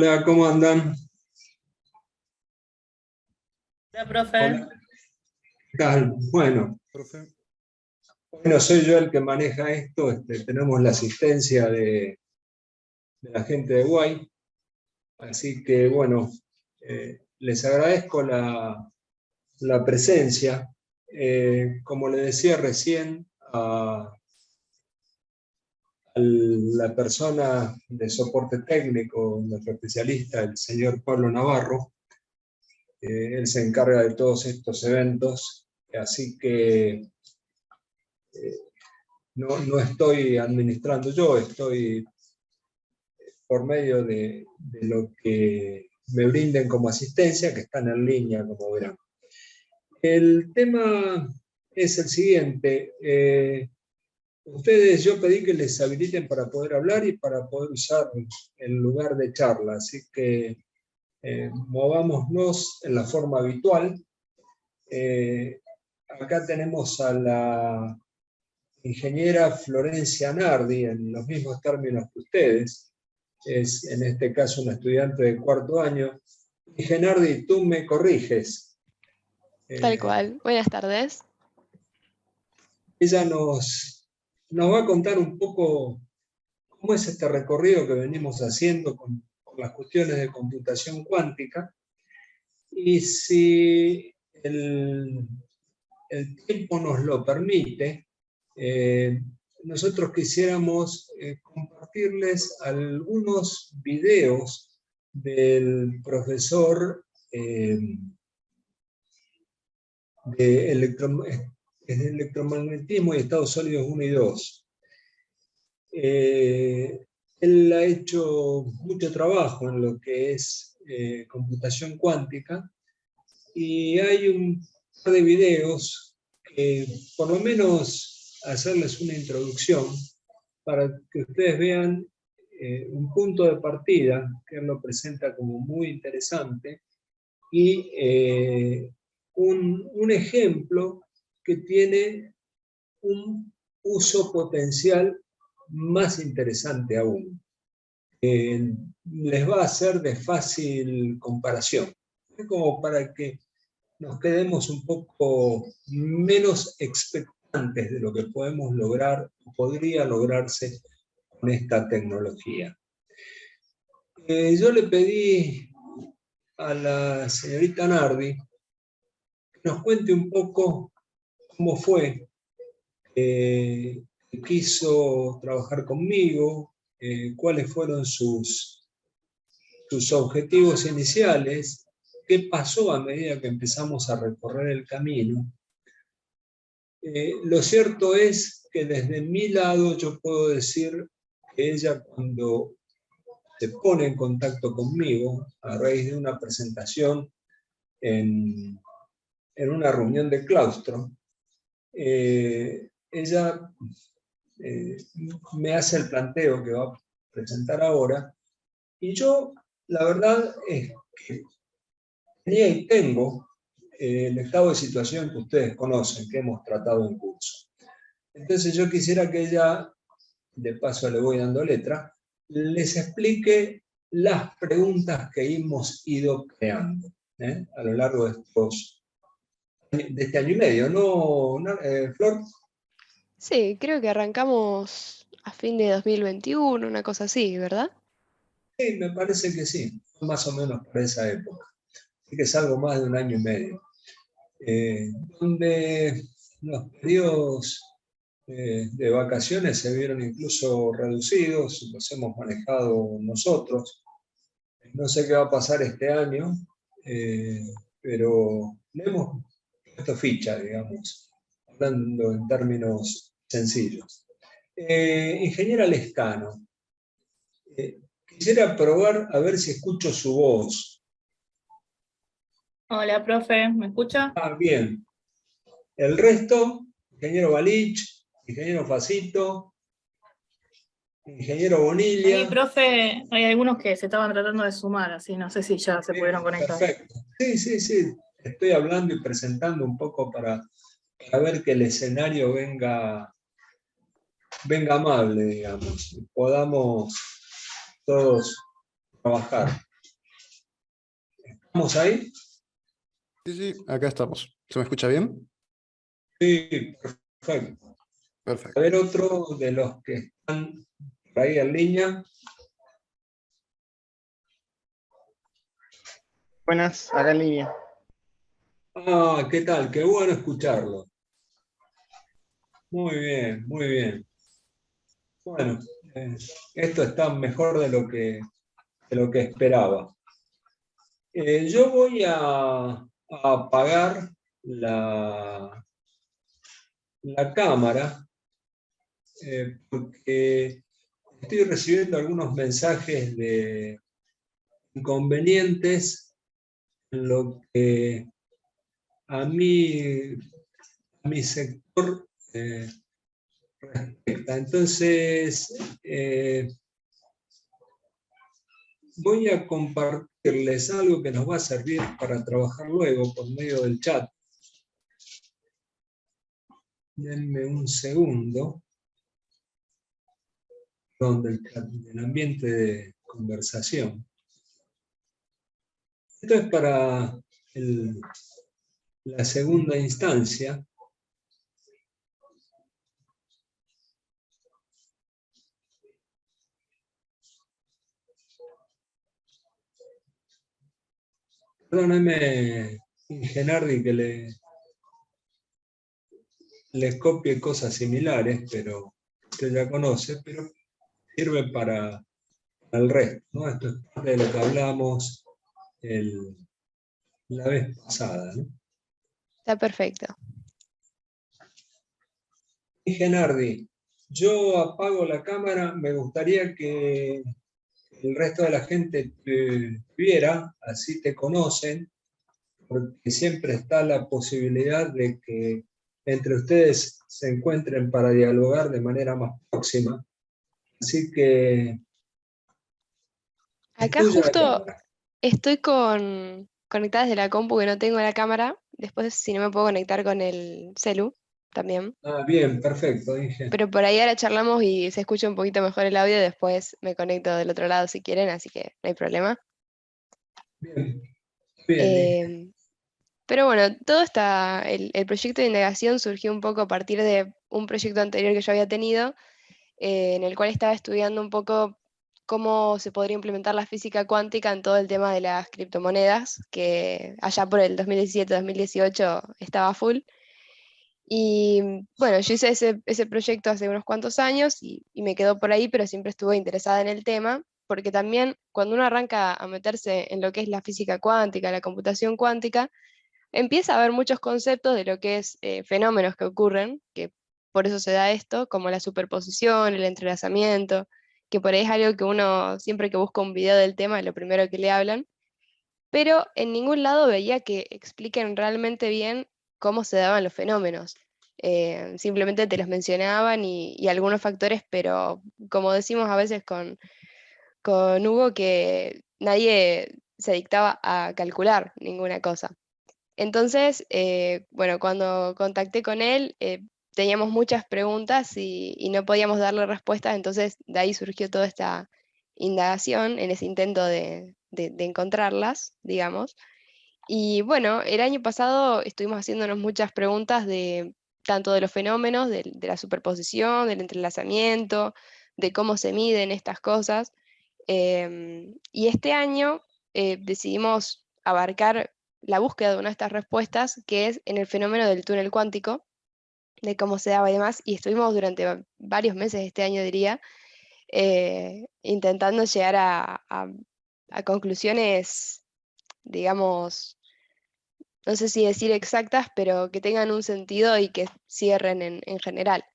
Hola, ¿cómo andan? Hola, profe. Hola, ¿qué tal? Profe. Bueno, soy yo el que maneja esto. Tenemos la asistencia de la gente de Guay, así que bueno, les agradezco la presencia. Como le decía recién a la persona de soporte técnico, nuestro especialista, el señor Pablo Navarro, él se encarga de todos estos eventos, así que no estoy administrando yo, estoy por medio de lo que me brinden como asistencia, que están en línea, como verán. El tema es el siguiente. Ustedes, yo pedí que les habiliten para poder hablar y para poder usar el lugar de charla, así que movámonos en la forma habitual. Acá tenemos a la ingeniera Florencia Nardi, en los mismos términos que ustedes. Es en este caso una estudiante de cuarto año. Ingeniera Nardi, tú me corriges. Tal cual. Buenas tardes. Ella nos va a contar un poco cómo es este recorrido que venimos haciendo con las cuestiones de computación cuántica, y si el tiempo nos lo permite, nosotros quisiéramos compartirles algunos videos del profesor de electromagnetismo y estados sólidos 1 y 2. Él ha hecho mucho trabajo en lo que es computación cuántica, y hay un par de videos que por lo menos hacerles una introducción para que ustedes vean un punto de partida que él lo presenta como muy interesante, y un ejemplo que tiene un uso potencial más interesante aún. Les va a ser de fácil comparación, como para que nos quedemos un poco menos expectantes de lo que podemos lograr, podría lograrse con esta tecnología. Yo le pedí a la señorita Nardi que nos cuente un poco cómo fue que quiso trabajar conmigo, cuáles fueron sus objetivos iniciales, qué pasó a medida que empezamos a recorrer el camino. Lo cierto es que desde mi lado yo puedo decir que ella, cuando se pone en contacto conmigo a raíz de una presentación en una reunión de claustro, ella me hace el planteo que va a presentar ahora, y yo, la verdad es que tenía y tengo el estado de situación que ustedes conocen, que hemos tratado en curso. Entonces yo quisiera que ella, de paso le voy dando letra, les explique las preguntas que hemos ido creando a lo largo de este año y medio, ¿no, Flor? Sí, creo que arrancamos a fin de 2021, una cosa así, ¿verdad? Sí, me parece que sí, más o menos por esa época. Así que es algo más de un año y medio. Donde los periodos de vacaciones se vieron incluso reducidos, los hemos manejado nosotros. No sé qué va a pasar este año, pero le hemos puesto ficha, digamos, hablando en términos sencillos. Ingeniera Lescano, quisiera probar a ver si escucho su voz. Hola, profe. ¿Me escucha? Ah, bien. El resto, ingeniero Balich, ingeniero Facito, ingeniero Bonilla. Ahí, profe, hay algunos que se estaban tratando de sumar, así no sé si ya se pudieron conectar. Perfecto. Sí. Estoy hablando y presentando un poco para ver que el escenario venga amable, digamos, y podamos todos trabajar. ¿Estamos ahí? Sí, sí, acá estamos. ¿Se me escucha bien? Sí, perfecto. A Perfecto. ver, otro de los que están por ahí en línea. Buenas, acá en línea. Ah, ¿qué tal? Qué bueno escucharlo. Muy bien, muy bien. Bueno, eh, esto está mejor de lo que esperaba. Yo voy a apagar la cámara porque estoy recibiendo algunos mensajes de inconvenientes en lo que a mí, a mi sector respecta. Entonces, voy a compartirles algo que nos va a servir para trabajar luego por medio del chat. Denme un segundo. Del ambiente de conversación. Esto es para la segunda instancia. Perdóneme, Ingenardi, que les copie cosas similares, pero usted ya conoce, pero sirve para el resto, ¿no? Esto es parte de lo que hablamos la vez pasada, ¿no? Está perfecto. Ingenardi, yo apago la cámara, me gustaría que el resto de la gente te viera, así te conocen, porque siempre está la posibilidad de que entre ustedes se encuentren para dialogar de manera más próxima. Así que es Acá tuya la justo cámara. estoy conectada desde la compu que no tengo la cámara. Después, si no me puedo conectar con el celu también. Ah, bien, perfecto, Inge. Pero por ahí ahora charlamos y se escucha un poquito mejor el audio. Después me conecto del otro lado si quieren, así que no hay problema. Bien, bien, Inge. Em, pero bueno, el proyecto de indagación surgió un poco a partir de un proyecto anterior que yo había tenido, en el cual estaba estudiando un poco cómo se podría implementar la física cuántica en todo el tema de las criptomonedas, que allá por el 2017-2018 estaba full. Y bueno, yo hice ese proyecto hace unos cuantos años y me quedó por ahí, pero siempre estuve interesada en el tema, porque también cuando uno arranca a meterse en lo que es la física cuántica, la computación cuántica, empieza a haber muchos conceptos de lo que es fenómenos que ocurren, que por eso se da esto, como la superposición, el entrelazamiento, que por ahí es algo que uno siempre que busca un video del tema es lo primero que le hablan, pero en ningún lado veía que expliquen realmente bien cómo se daban los fenómenos. Simplemente te los mencionaban y algunos factores, pero como decimos a veces con Hugo, que nadie se dictaba a calcular ninguna cosa. Entonces, bueno, cuando contacté con él, teníamos muchas preguntas y no podíamos darle respuestas, entonces de ahí surgió toda esta indagación en ese intento de encontrarlas, digamos. Y bueno, el año pasado estuvimos haciéndonos muchas preguntas de tanto de los fenómenos, de la superposición, del entrelazamiento, de cómo se miden estas cosas. Y este año decidimos abarcar la búsqueda de una de estas respuestas, que es en el fenómeno del túnel cuántico, de cómo se daba y demás, y estuvimos durante varios meses este año, diría, intentando llegar a conclusiones, digamos, no sé si decir exactas, pero que tengan un sentido y que cierren en general.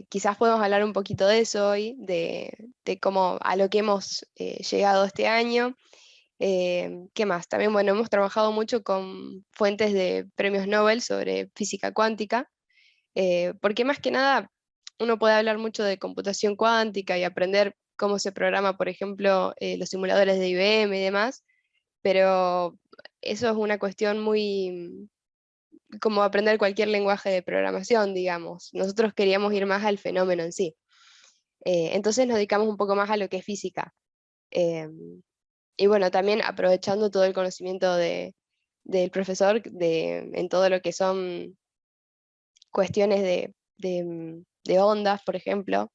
Quizás podemos hablar un poquito de eso hoy, de cómo a lo que hemos llegado este año. ¿Qué más? También, bueno, hemos trabajado mucho con fuentes de premios Nobel sobre física cuántica, porque más que nada uno puede hablar mucho de computación cuántica y aprender cómo se programa, por ejemplo, los simuladores de IBM y demás, pero eso es una cuestión muy como aprender cualquier lenguaje de programación, digamos. Nosotros queríamos ir más al fenómeno en sí. Entonces nos dedicamos un poco más a lo que es física. Eh, y bueno, también aprovechando todo el conocimiento del profesor en todo lo que son cuestiones de ondas, por ejemplo.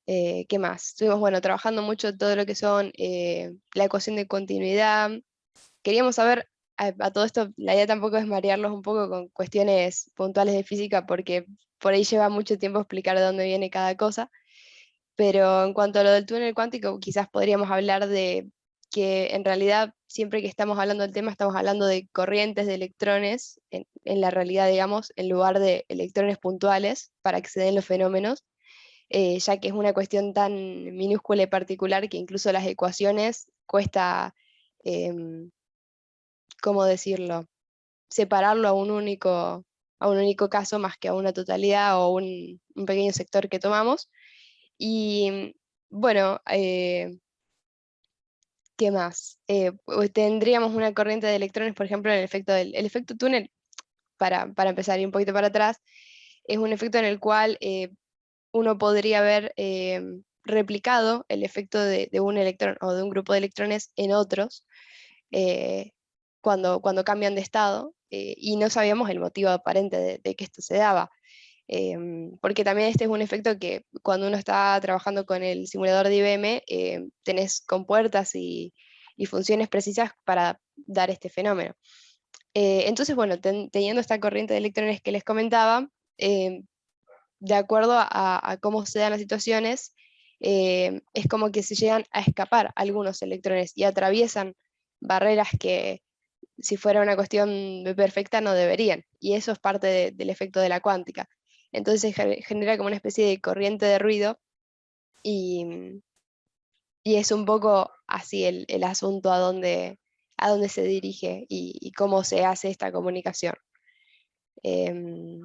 ¿Qué más? Estuvimos, bueno, trabajando mucho todo lo que son la ecuación de continuidad. Queríamos saber, a todo esto, la idea tampoco es marearlos un poco con cuestiones puntuales de física, porque por ahí lleva mucho tiempo explicar de dónde viene cada cosa. Pero en cuanto a lo del túnel cuántico, quizás podríamos hablar de que en realidad siempre que estamos hablando del tema estamos hablando de corrientes de electrones en la realidad, digamos, en lugar de electrones puntuales para que se den los fenómenos, ya que es una cuestión tan minúscula y particular que incluso las ecuaciones cuesta, em, ¿cómo decirlo?, separarlo a un único caso más que a una totalidad o un pequeño sector que tomamos. Y bueno, ¿qué más? Tendríamos una corriente de electrones, por ejemplo, en el efecto túnel, para empezar y un poquito para atrás, es un efecto en el cual uno podría haber replicado el efecto de un electrón o de un grupo de electrones en otros eh, cuando cambian de estado, y no sabíamos el motivo aparente de que esto se daba. Porque también este es un efecto que cuando uno está trabajando con el simulador de IBM, tenés compuertas y funciones precisas para dar este fenómeno. Entonces, bueno, teniendo esta corriente de electrones que les comentaba, de acuerdo a cómo se dan las situaciones, es como que se llegan a escapar algunos electrones y atraviesan barreras que si fuera una cuestión perfecta no deberían. Y eso es parte del efecto de la cuántica. Entonces genera como una especie de corriente de ruido y, y es un poco así el asunto a dónde se dirige y cómo se hace esta comunicación. Em,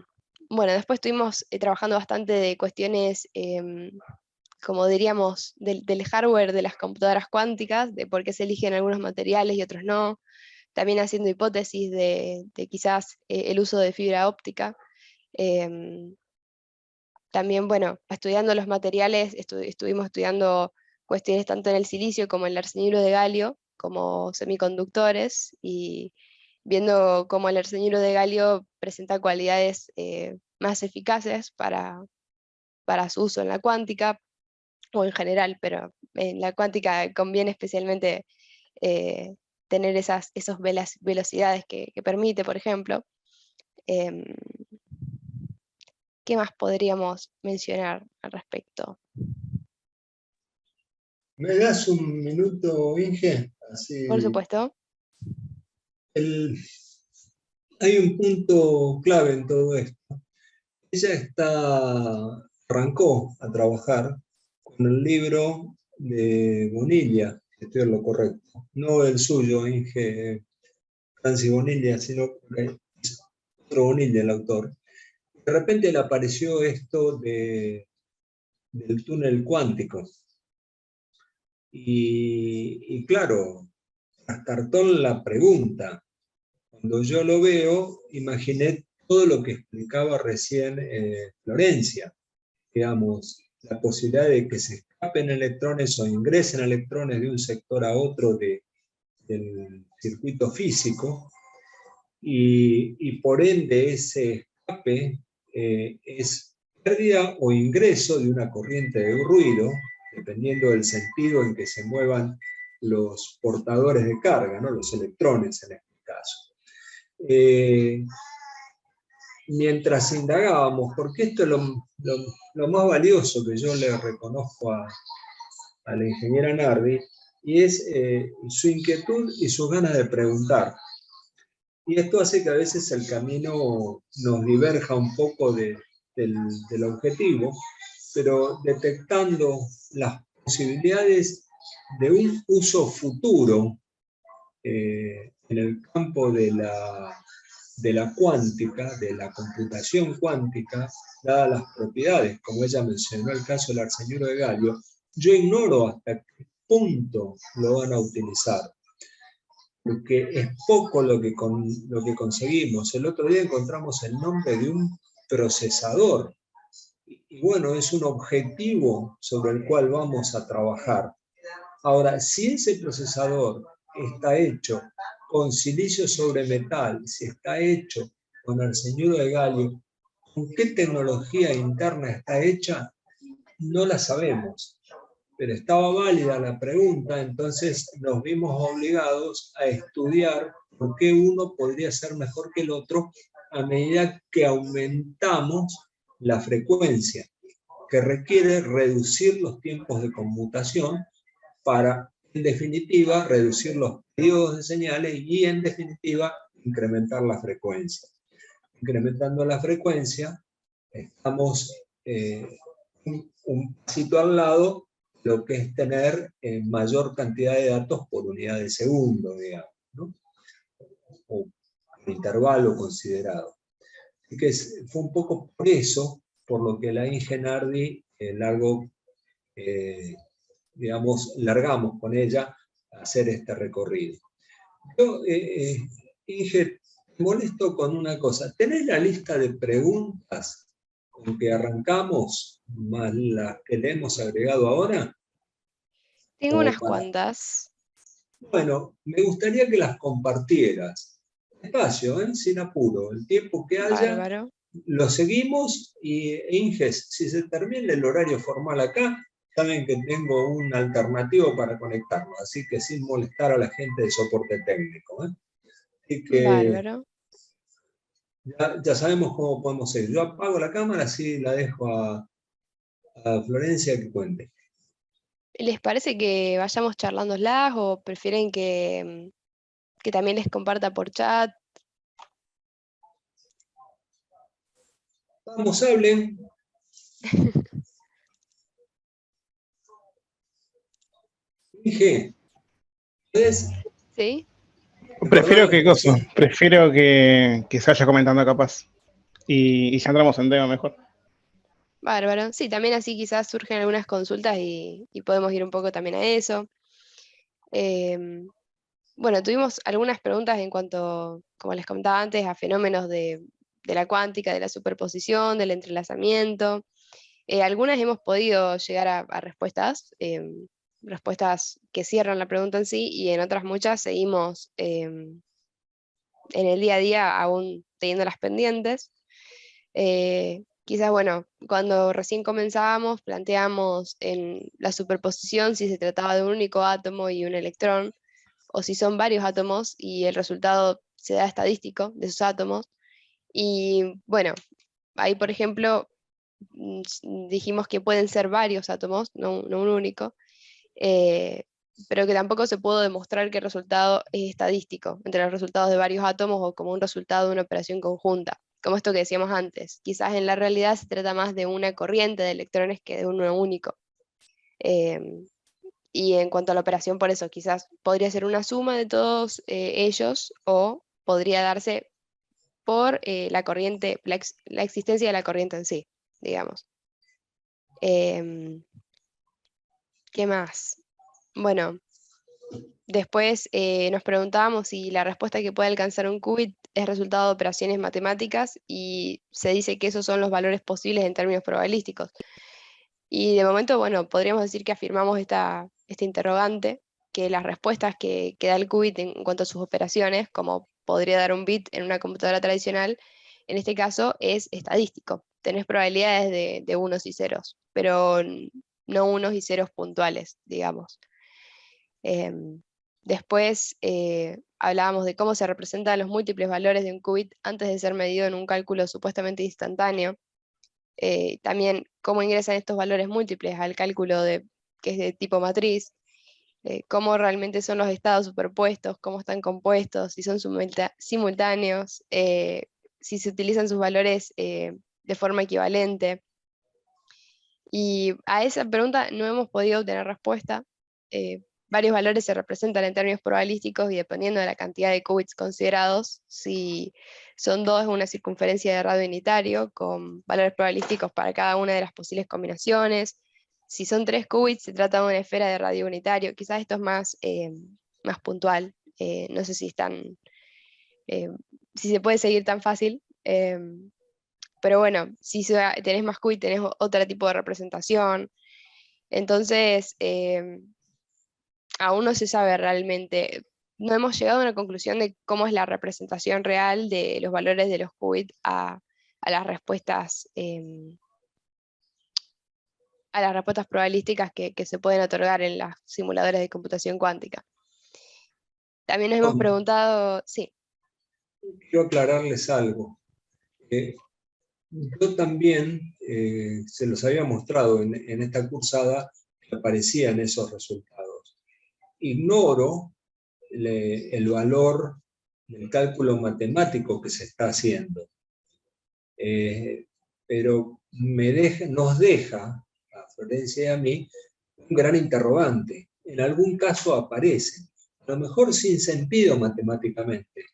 bueno, después estuvimos trabajando bastante de cuestiones, como diríamos, del hardware de las computadoras cuánticas, de por qué se eligen algunos materiales y otros no. También haciendo hipótesis de quizás el uso de fibra óptica. Em, También, bueno, estudiando los materiales, estuvimos estudiando cuestiones tanto en el silicio como en el arsenuro de galio, como semiconductores, y viendo cómo el arsenuro de galio presenta cualidades más eficaces para su uso en la cuántica, o en general, pero en la cuántica conviene especialmente eh, tener esos velocidades que permite, por ejemplo. Em, ¿Qué más podríamos mencionar al respecto? ¿Me das un minuto, Inge? Por Así, supuesto. hay un punto clave en todo esto. Ella arrancó a trabajar con el libro de Bonilla, si estoy en lo correcto. No el suyo, Inge Francis Bonilla, sino que es otro Bonilla el autor. De repente le apareció esto del túnel cuántico. Y claro, trascartó la pregunta. Cuando yo lo veo, imaginé todo lo que explicaba recién Florencia, digamos, la posibilidad de que se escapen electrones o ingresen electrones de un sector a otro del circuito físico, y por ende ese escape es pérdida o ingreso de una corriente de ruido, dependiendo del sentido en que se muevan los portadores de carga, ¿no? Los electrones en este caso. Mientras indagábamos, porque esto es lo más valioso que yo le reconozco a la ingeniera Nardi, y es su inquietud y sus ganas de preguntar. Y esto hace que a veces el camino nos diverja un poco del objetivo, pero detectando las posibilidades de un uso futuro en el campo de la cuántica, de la computación cuántica, dadas las propiedades, como ella mencionó el caso del arsenuro de galio, yo ignoro hasta qué punto lo van a utilizar, porque es poco lo que conseguimos. El otro día encontramos el nombre de un procesador, y bueno, es un objetivo sobre el cual vamos a trabajar. Ahora, si ese procesador está hecho con silicio sobre metal, si está hecho con arsenuro de galio, ¿con qué tecnología interna está hecha? No la sabemos, pero estaba válida la pregunta, entonces nos vimos obligados a estudiar por qué uno podría ser mejor que el otro a medida que aumentamos la frecuencia, que requiere reducir los tiempos de conmutación para, en definitiva, reducir los periodos de señales y, en definitiva, incrementar la frecuencia. Incrementando la frecuencia, estamos un pasito al lado, lo que es tener mayor cantidad de datos por unidad de segundo, digamos, ¿no? O por intervalo considerado. Así que fue un poco por eso, por lo que la Inge Nardi largamos con ella a hacer este recorrido. Yo, Inge, te molesto con una cosa. ¿Tenés la lista de preguntas con que arrancamos, más las que le hemos agregado ahora? Tengo unas cuantas. Bueno, me gustaría que las compartieras. Despacio, sin apuro. El tiempo que haya, Bárbaro. lo seguimos. Y Inge, si se termina el horario formal acá, saben que tengo un alternativo para conectarlo, así que sin molestar a la gente de soporte técnico. Así que Bárbaro. ya sabemos cómo podemos ir. Yo apago la cámara, así la dejo a Florencia que cuente. ¿Les parece que vayamos charlándolas o prefieren que también les comparta por chat? Vamos, hablen. Inge, ¿puedes? ¿Sí? Prefiero prefiero que se vaya comentando capaz. Y si entramos en tema mejor. Bárbaro. Sí, también así quizás surgen algunas consultas y podemos ir un poco también a eso. Bueno, tuvimos algunas preguntas en cuanto, como les comentaba antes, a fenómenos de la cuántica, de la superposición, del entrelazamiento. Algunas hemos podido llegar a respuestas, respuestas que cierran la pregunta en sí, y en otras muchas seguimos en el día a día aún teniendo las pendientes. Quizás, bueno, cuando recién comenzábamos, planteamos en la superposición si se trataba de un único átomo y un electrón, o si son varios átomos y el resultado se da estadístico de esos átomos. Y bueno, ahí, por ejemplo, dijimos que pueden ser varios átomos, no un único, eh, pero que tampoco se pudo demostrar que el resultado es estadístico entre los resultados de varios átomos o como un resultado de una operación conjunta, como esto que decíamos antes. Quizás en la realidad se trata más de una corriente de electrones que de uno único. Y en cuanto a la operación, por eso, quizás podría ser una suma de todos ellos o podría darse por la corriente, la existencia de la corriente en sí, digamos. ¿Qué más? Bueno, después nos preguntábamos si la respuesta que puede alcanzar un qubit es resultado de operaciones matemáticas y se dice que esos son los valores posibles en términos probabilísticos. Y de momento, bueno, podríamos decir que afirmamos este interrogante, que las respuestas que da el qubit en cuanto a sus operaciones, como podría dar un bit en una computadora tradicional, en este caso es estadístico. Tenés probabilidades de unos y ceros, pero no unos y ceros puntuales, digamos. Después hablábamos de cómo se representan los múltiples valores de un qubit antes de ser medido en un cálculo supuestamente instantáneo. También cómo ingresan estos valores múltiples al cálculo que es de tipo matriz, cómo realmente son los estados superpuestos, cómo están compuestos, si son simultáneos, si se utilizan sus valores de forma equivalente. Y a esa pregunta no hemos podido obtener respuesta. Varios valores se representan en términos probabilísticos y dependiendo de la cantidad de qubits considerados, si son dos es una circunferencia de radio unitario con valores probabilísticos para cada una de las posibles combinaciones. Si son 3 qubits se trata de una esfera de radio unitario. Quizás esto es más puntual. No sé si se puede seguir tan fácil. Pero bueno, si tenés más qubits tenés otro tipo de representación. Entonces, aún no se sabe realmente. No hemos llegado a una conclusión de cómo es la representación real de los valores de los qubits a las respuestas, a las respuestas probabilísticas que se pueden otorgar en los simuladores de computación cuántica. También nos hemos preguntado, sí. Quiero aclararles algo. Yo también se los había mostrado en esta cursada que aparecían esos resultados. Ignoro el valor del cálculo matemático que se está haciendo, pero nos deja, a Florencia y a mí, un gran interrogante. En algún caso aparecen, a lo mejor sin sentido matemáticamente.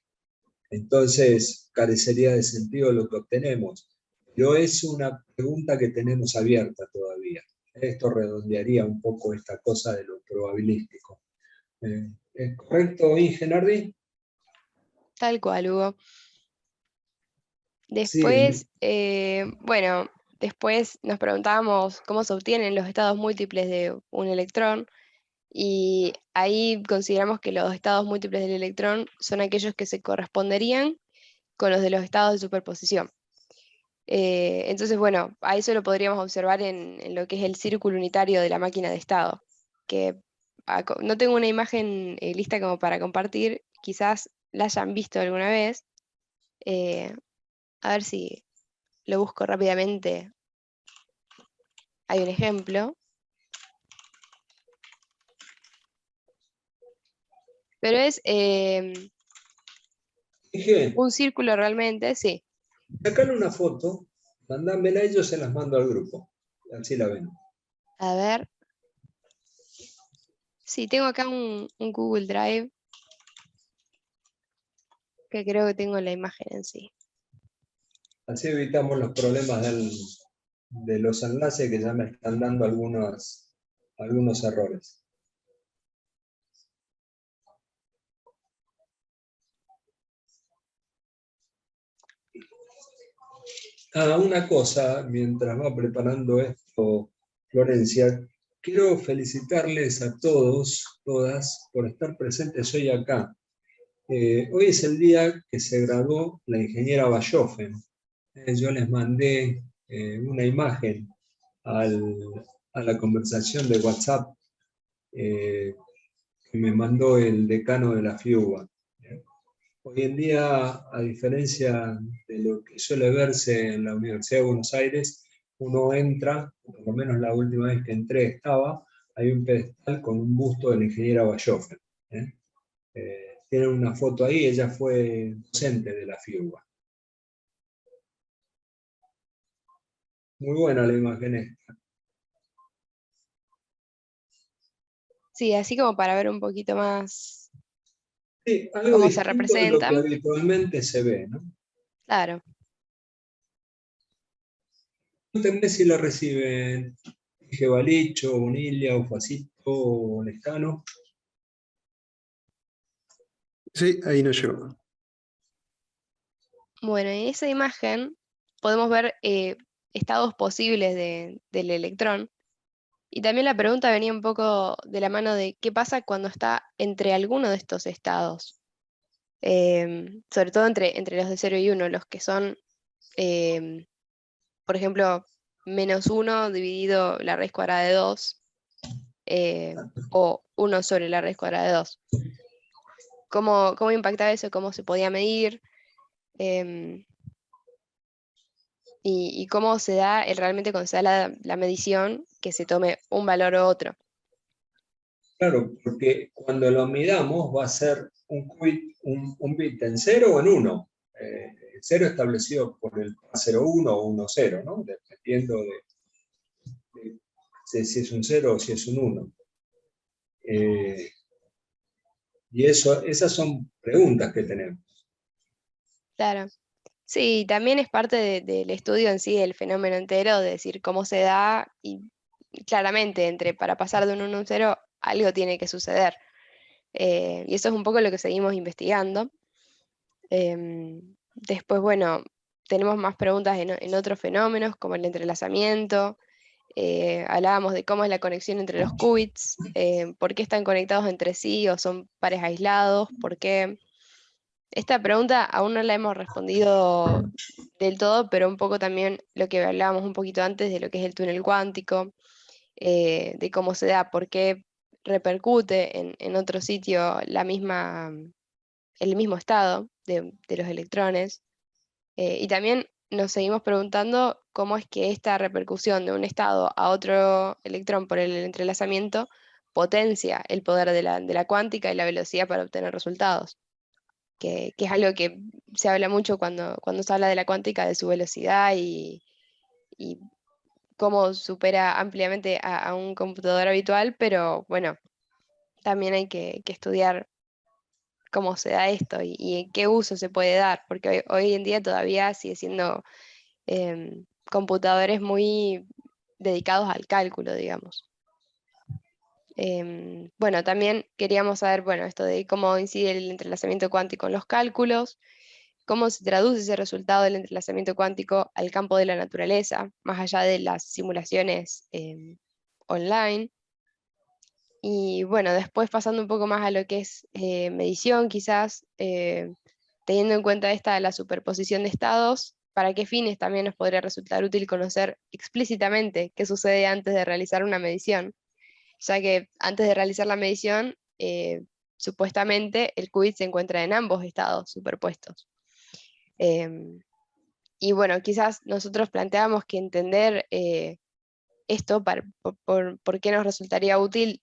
Entonces, carecería de sentido lo que obtenemos. Pero es una pregunta que tenemos abierta todavía. Esto redondearía un poco esta cosa de lo probabilístico. ¿Es correcto, Inge Nardi? Tal cual, Hugo. Sí. Después, bueno, después nos preguntábamos cómo se obtienen los estados múltiples de un electrón, y ahí consideramos que los estados múltiples del electrón son aquellos que se corresponderían con los de los estados de superposición. Entonces, bueno, a eso lo podríamos observar en lo que es el círculo unitario de la máquina de estado, que no tengo una imagen lista como para compartir, quizás la hayan visto alguna vez. A ver si lo busco rápidamente. Hay un ejemplo. Pero es Inge, un círculo realmente, sí. sacale una foto, mandámela y yo se las mando al grupo. Así la ven. A ver. Sí, tengo acá un Google Drive, que creo que tengo la imagen en sí. Así evitamos los problemas de los enlaces que ya me están dando algunos errores. Una cosa, mientras va preparando esto, Florencia, quiero felicitarles a todos, todas, por estar presentes hoy acá. Hoy es el día que se graduó la ingeniera Bayofen. Yo les mandé una imagen a la conversación de WhatsApp que me mandó el decano de la FIUBA. Hoy en día, a diferencia de lo que suele verse en la Universidad de Buenos Aires, uno entra, por lo menos la última vez que entré estaba, hay un pedestal con un busto de la ingeniera Bayofen. Tienen una foto ahí, ella fue docente de la FIUBA. Muy buena la imagen esta. Sí, así como para ver un poquito más Sí, algo cómo se distinto de lo que representan. habitualmente se ve, ¿no? Claro. Cuéntenme si la reciben Balicho, Bonilla, Ufacito, Lescano. Sí, ahí nos llegó. Bueno, en esa imagen podemos ver estados posibles del electrón. Y también la pregunta venía un poco de la mano de qué pasa cuando está entre alguno de estos estados. Sobre todo entre los de 0 y 1, los que son, por ejemplo, -1 dividido la raíz cuadrada de 2, o 1 sobre la raíz cuadrada de 2. ¿Cómo impactaba eso? ¿Cómo se podía medir? Em, y cómo se da realmente cuando se da la medición, que se tome un valor u otro. Claro, porque cuando lo midamos va a ser un bit en 0 o en 1. El 0 establecido por el 0,1 o 1,0, ¿no? Dependiendo de si es un 0 o si es un 1. Y esas son preguntas que tenemos. Claro. Sí, también es parte del estudio en sí del fenómeno entero, de decir cómo se da, y claramente para pasar de un 1 a un 0 algo tiene que suceder. Y eso es un poco lo que seguimos investigando. Después, bueno, tenemos más preguntas en otros fenómenos como el entrelazamiento, Hablábamos de cómo es la conexión entre los qubits, por qué están conectados entre sí o son pares aislados, por qué. Esta pregunta aún no la hemos respondido del todo, pero un poco también lo que hablábamos un poquito antes de lo que es el túnel cuántico, de cómo se da, por qué repercute en otro sitio el mismo estado de los electrones. Y también nos seguimos preguntando cómo es que esta repercusión de un estado a otro electrón por el entrelazamiento potencia el poder de la cuántica y la velocidad para obtener resultados, que es algo que se habla mucho cuando se habla de la cuántica, de su velocidad y cómo supera ampliamente a un computador habitual, pero bueno, también hay que estudiar cómo se da esto y en qué uso se puede dar, porque hoy en día todavía sigue siendo computadores muy dedicados al cálculo, digamos. Bueno, también queríamos saber, bueno, esto de cómo incide el entrelazamiento cuántico en los cálculos, cómo se traduce ese resultado del entrelazamiento cuántico al campo de la naturaleza, más allá de las simulaciones online. Y bueno, después pasando un poco más a lo que es medición, quizás, teniendo en cuenta la superposición de estados, ¿para qué fines también nos podría resultar útil conocer explícitamente qué sucede antes de realizar una medición? Ya que antes de realizar la medición, supuestamente el qubit se encuentra en ambos estados superpuestos. Y bueno, quizás nosotros planteamos que entender esto, por qué nos resultaría útil,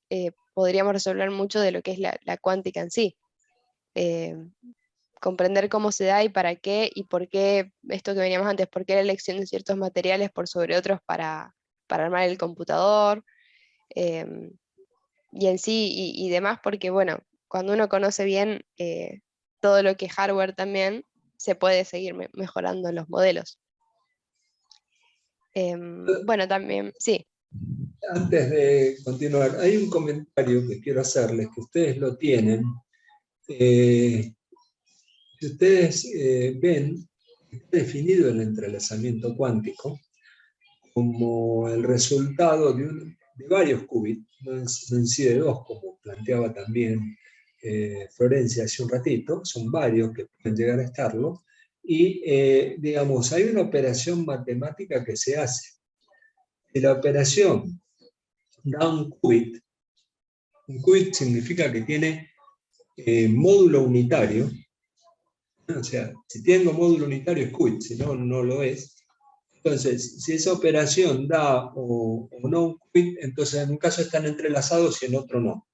podríamos resolver mucho de lo que es la cuántica en sí. Comprender cómo se da y para qué, y por qué, esto que veníamos antes, por qué la elección de ciertos materiales por sobre otros para armar el computador, y en sí y demás, porque bueno, cuando uno conoce bien todo lo que es hardware también, se puede seguir mejorando los modelos. Bueno, también, sí. Antes de continuar, hay un comentario que quiero hacerles, que ustedes lo tienen. Si ustedes ven, está definido el entrelazamiento cuántico como el resultado de varios qubits, no en sí de dos, como planteaba también Florencia hace un ratito, son varios que pueden llegar a estarlo, y digamos, hay una operación matemática que se hace. Si la operación da un qubit significa que tiene módulo unitario, o sea, si tengo módulo unitario es qubit, si no, no lo es. Entonces, si esa operación da o no un qubit, entonces en un caso están entrelazados y en otro no.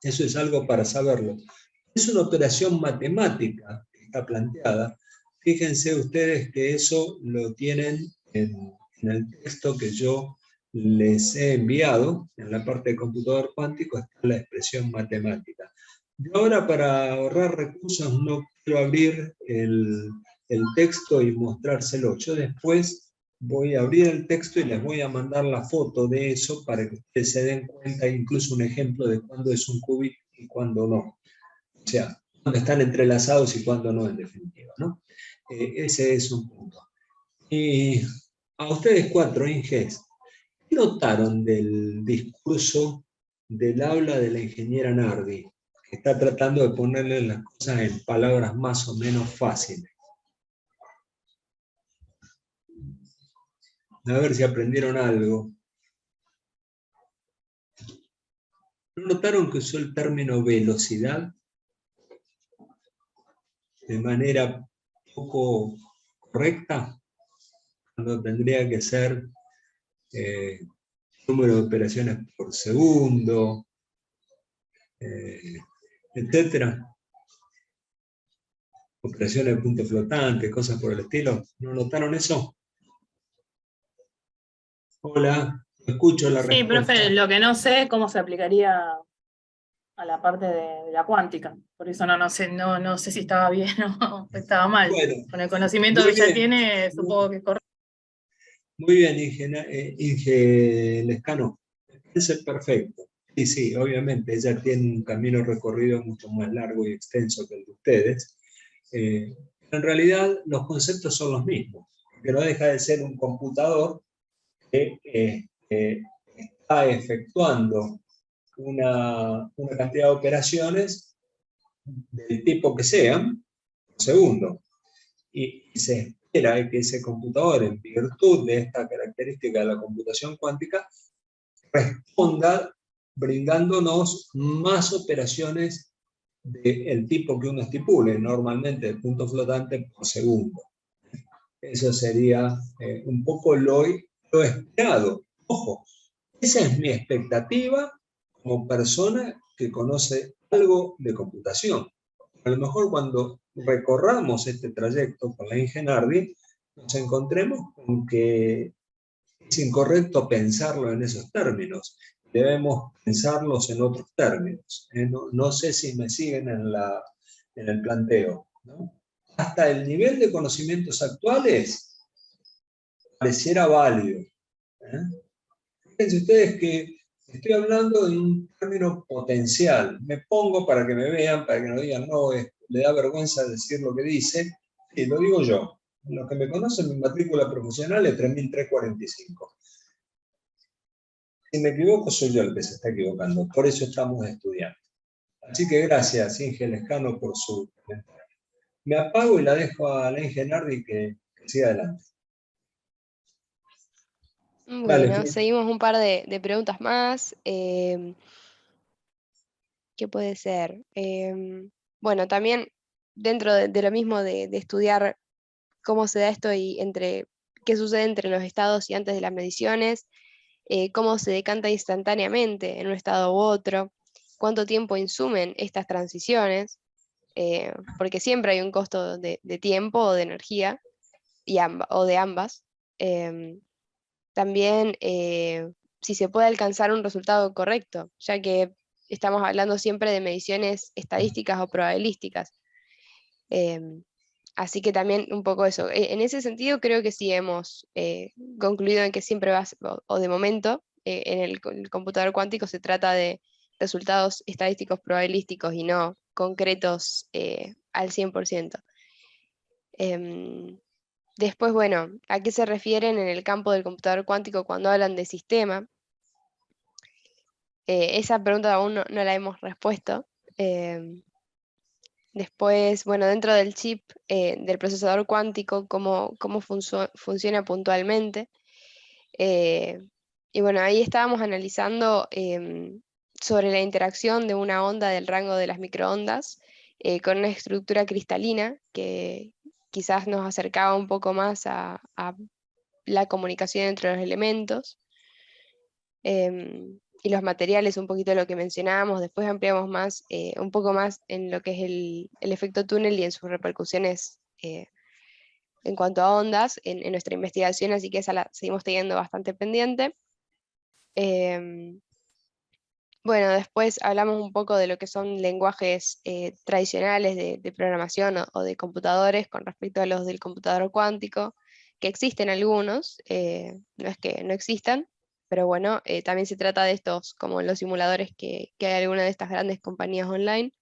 Eso es algo para saberlo. Es una operación matemática que está planteada. Fíjense ustedes que eso lo tienen en el texto que yo les he enviado. En la parte de computador cuántico está la expresión matemática. Yo ahora, para ahorrar recursos, no quiero abrir el texto y mostrárselo. Yo después voy a abrir el texto y les voy a mandar la foto de eso para que ustedes se den cuenta, incluso un ejemplo de cuándo es un qubit y cuándo no. O sea, cuándo están entrelazados y cuándo no, en definitiva, ¿no? Ese es un punto. Y a ustedes cuatro, Inges, ¿qué notaron del discurso, del habla de la ingeniera Nardi, que está tratando de ponerle las cosas en palabras más o menos fáciles? A ver si aprendieron algo. ¿No notaron que usó el término velocidad de manera poco correcta, cuando tendría que ser número de operaciones por segundo, etcétera? Operaciones de punto flotante, cosas por el estilo. ¿No notaron eso? Hola, escucho la Sí, respuesta. profe, lo que no sé es cómo se aplicaría a la parte de la cuántica. Por eso no sé si estaba bien o estaba mal. Bueno, con el conocimiento muy que ya bien. tiene, supongo que es correcto. Muy bien, Inge Lescano. Ese es perfecto. Y sí, obviamente, ella tiene un camino recorrido mucho más largo y extenso que el de ustedes. En realidad, los conceptos son los mismos, porque no deja de ser un computador que está efectuando una cantidad de operaciones del tipo que sean por segundo. Y se espera que ese computador, en virtud de esta característica de la computación cuántica, responda brindándonos más operaciones del tipo que uno estipule, normalmente de punto flotante por segundo. Eso sería un poco lo esperado. Ojo, esa es mi expectativa como persona que conoce algo de computación. A lo mejor cuando recorramos este trayecto con la Ingenardi, nos encontremos con que es incorrecto pensarlo en esos términos. Debemos pensarlos en otros términos. No sé si me siguen en el planteo, ¿no? Hasta el nivel de conocimientos actuales pareciera válido. Fíjense ustedes que estoy hablando en un término potencial. Me pongo para que me vean, para que no digan, no, le da vergüenza decir lo que dice. Y lo digo yo. Los que me conocen, mi matrícula profesional es 3345. Si me equivoco, soy yo el que se está equivocando. Por eso estamos estudiando. Así que gracias, Inge Lescano, por su comentario. Me apago y la dejo a la Inge Nardi que siga adelante. Bueno, Dale, seguimos un par de preguntas más. ¿Qué puede ser? Bueno, también dentro de lo mismo de estudiar cómo se da esto y qué sucede entre los estados y antes de las mediciones, cómo se decanta instantáneamente en un estado u otro, cuánto tiempo insumen estas transiciones, porque siempre hay un costo de tiempo o de energía, o de ambas. También si se puede alcanzar un resultado correcto, ya que estamos hablando siempre de mediciones estadísticas o probabilísticas. Así que también un poco eso. En ese sentido creo que sí hemos concluido en que siempre o de momento, en el computador cuántico se trata de resultados estadísticos probabilísticos y no concretos al 100%. Después, bueno, ¿a qué se refieren en el campo del computador cuántico cuando hablan de sistema? Esa pregunta aún no la hemos respuesto. Después, bueno, dentro del chip del procesador cuántico, cómo funciona puntualmente. Y bueno, ahí estábamos analizando sobre la interacción de una onda del rango de las microondas con una estructura cristalina que quizás nos acercaba un poco más a la comunicación entre los elementos. Y los materiales, un poquito lo que mencionábamos, después ampliamos más, un poco más en lo que es el efecto túnel y en sus repercusiones en cuanto a ondas en nuestra investigación, así que esa la seguimos teniendo bastante pendiente. Bueno, después hablamos un poco de lo que son lenguajes tradicionales de programación o de computadores con respecto a los del computador cuántico, que existen algunos, no es que no existan, pero bueno, también se trata de estos, como los simuladores que hay algunas de estas grandes compañías online.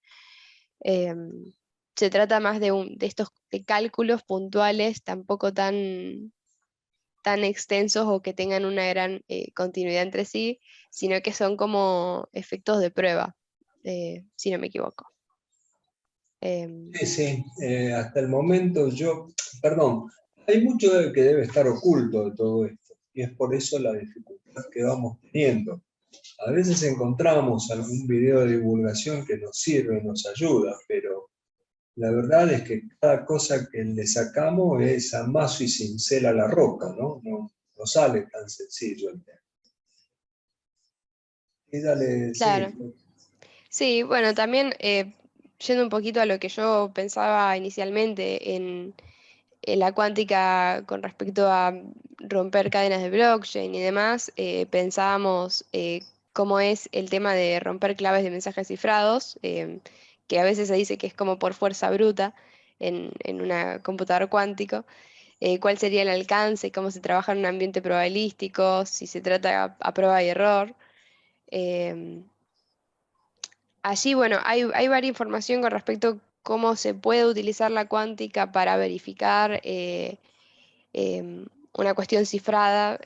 Se trata más de estos de cálculos puntuales, tampoco tan extensos o que tengan una gran continuidad entre sí, sino que son como efectos de prueba, si no me equivoco. Sí, hasta el momento perdón, hay mucho que debe estar oculto de todo esto, y es por eso la dificultad que vamos teniendo. A veces encontramos algún video de divulgación que nos sirve, nos ayuda, pero la verdad es que cada cosa que le sacamos es a mazo y cincel a la roca, ¿no? No sale tan sencillo el tema. Y dale, Claro. sí. Sí, bueno, también yendo un poquito a lo que yo pensaba inicialmente en la cuántica con respecto a romper cadenas de blockchain y demás, pensábamos cómo es el tema de romper claves de mensajes cifrados, que a veces se dice que es como por fuerza bruta en un computador cuántico. Cuál sería el alcance, cómo se trabaja en un ambiente probabilístico, si se trata a prueba y error. Em, Allí, bueno, hay varias información con respecto a cómo se puede utilizar la cuántica para verificar una cuestión cifrada.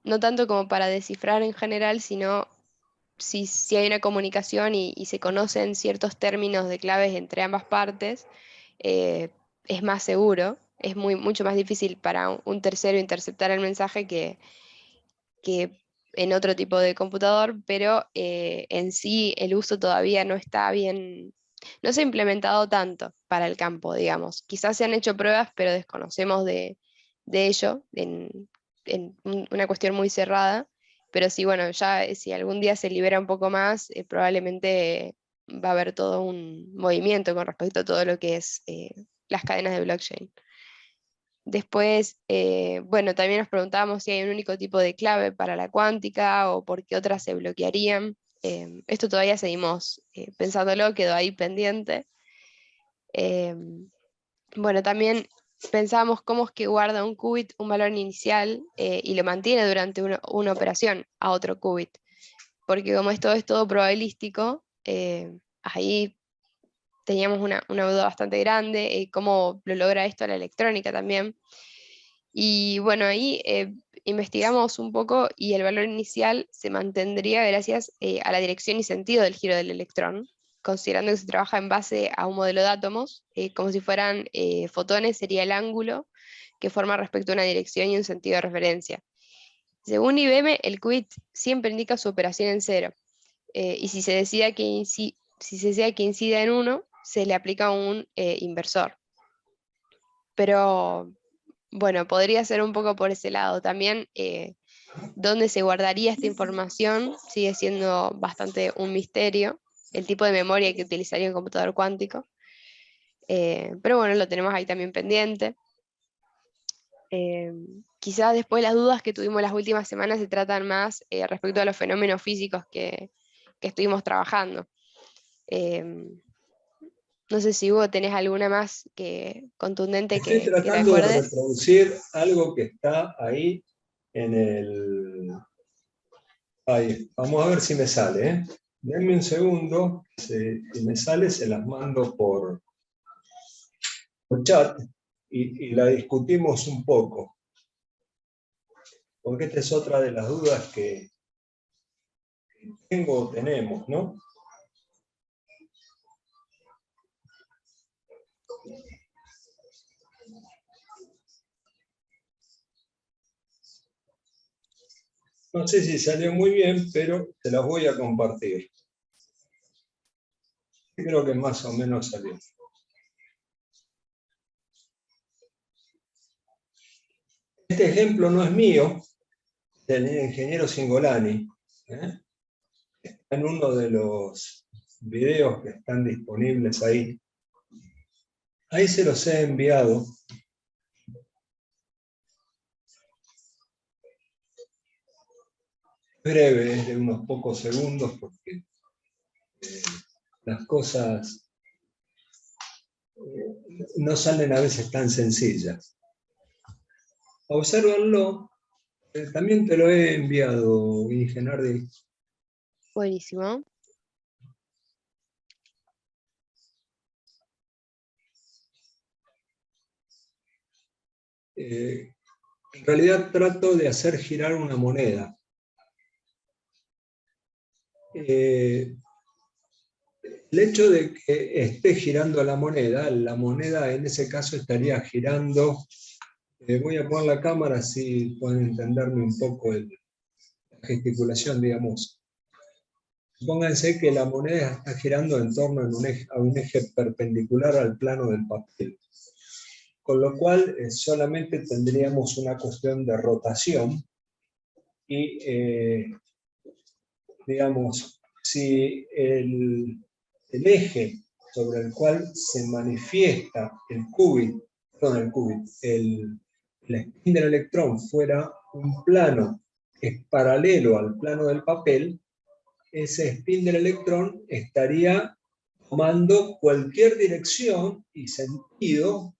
no tanto como para descifrar en general, sino si hay una comunicación y se conocen ciertos términos de claves entre ambas partes, eh, es más seguro, es mucho más difícil para un tercero interceptar el mensaje que en otro tipo de computador, pero en sí el uso todavía no está bien, no se ha implementado tanto para el campo, digamos. Quizás se han hecho pruebas, pero desconocemos de ello en una cuestión muy cerrada. Pero sí, bueno, ya si algún día se libera un poco más, probablemente va a haber todo un movimiento con respecto a todo lo que es las cadenas de blockchain. Después, bueno, también nos preguntábamos si hay un único tipo de clave para la cuántica o por qué otras se bloquearían. Esto todavía seguimos pensándolo, quedó ahí pendiente. Bueno, también pensábamos cómo es que guarda un qubit un valor inicial y lo mantiene durante una operación a otro qubit. Porque como esto es todo probabilístico, ahí teníamos una duda bastante grande, cómo lo logra esto la electrónica también. Y bueno, ahí investigamos un poco y el valor inicial se mantendría gracias a la dirección y sentido del giro del electrón, considerando que se trabaja en base a un modelo de átomos, como si fueran fotones, sería el ángulo que forma respecto a una dirección y un sentido de referencia. Según IBM, el qubit siempre indica su operación en cero, y si se decide que incida en uno, se le aplica un inversor. Pero bueno, podría ser un poco por ese lado. También dónde se guardaría esta información sigue siendo bastante un misterio, el tipo de memoria que utilizaría un computador cuántico. Pero bueno, lo tenemos ahí también pendiente. Quizás después las dudas que tuvimos las últimas semanas se tratan más respecto a los fenómenos físicos que estuvimos trabajando. No sé si Hugo tenés alguna más contundente Estoy que tratando de recuerdes. reproducir algo que está ahí en el... Ahí, vamos a ver si me sale, ¿eh? Denme un segundo, si me sale se las mando por chat y la discutimos un poco. Porque esta es otra de las dudas que tengo o tenemos, ¿no? No sé si salió muy bien, pero te las voy a compartir. Creo que más o menos salió. Este ejemplo no es mío, del ingeniero Cingolani. Está en uno de los videos que están disponibles ahí. Ahí se los he enviado. Breve, es de unos pocos segundos, porque las cosas no salen a veces tan sencillas. Obsérvanlo. También te lo he enviado, Ingenardi. Buenísimo. En realidad trato de hacer girar una moneda. El hecho de que esté girando la moneda en ese caso estaría girando. Voy a poner la cámara así pueden entenderme un poco la gesticulación, digamos. Supónganse que la moneda está girando en torno a un eje perpendicular al plano del papel. Con lo cual solamente tendríamos una cuestión de rotación y, digamos, si el eje sobre el cual se manifiesta el spin del electrón fuera un plano que es paralelo al plano del papel, ese spin del electrón estaría tomando cualquier dirección y sentido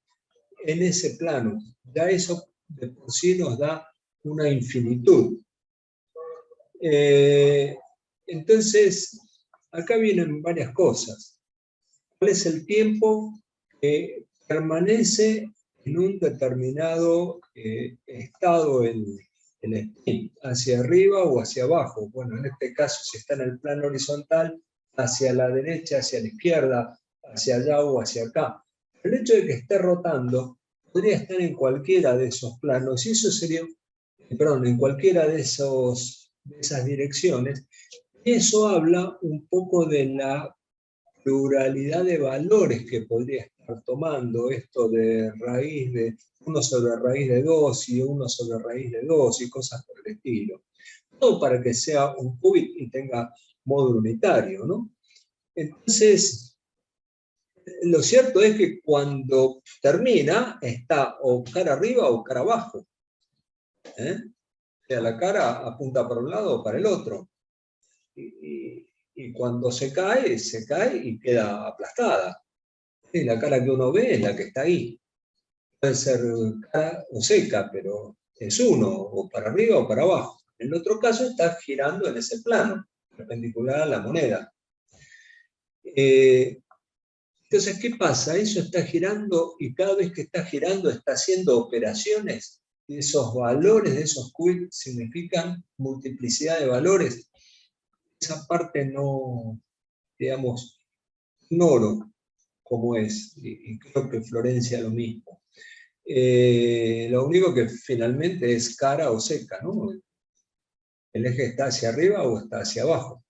en ese plano. Ya eso de por sí nos da una infinitud. Entonces, acá vienen varias cosas. ¿Cuál es el tiempo que permanece en un determinado estado el el spin, hacia arriba o hacia abajo. Bueno, en este caso, si está en el plano horizontal, hacia la derecha, hacia la izquierda, hacia allá o hacia acá. El hecho de que esté rotando podría estar en cualquiera de esos planos, y eso sería, perdón, en cualquiera de esas direcciones, y eso habla un poco de la pluralidad de valores que podría estar tomando esto de raíz de 1 sobre raíz de 2 y 1 sobre raíz de 2 y cosas por el estilo. Todo para que sea un qubit y tenga módulo unitario, ¿no? Entonces, lo cierto es que cuando termina, está o cara arriba o cara abajo. O sea, la cara apunta para un lado o para el otro. Y cuando se cae y queda aplastada. Y la cara que uno ve es la que está ahí. Puede ser cara o seca, pero es uno, o para arriba o para abajo. En el otro caso está girando en ese plano, perpendicular a la moneda. Entonces, ¿qué pasa? Eso está girando y cada vez que está girando está haciendo operaciones. Y esos valores de esos qubits significan multiplicidad de valores. Esa parte no, digamos, ignoro cómo es, y creo que Florencia lo mismo. Lo único que finalmente es cara o seca, ¿no? El eje está hacia arriba o está hacia abajo.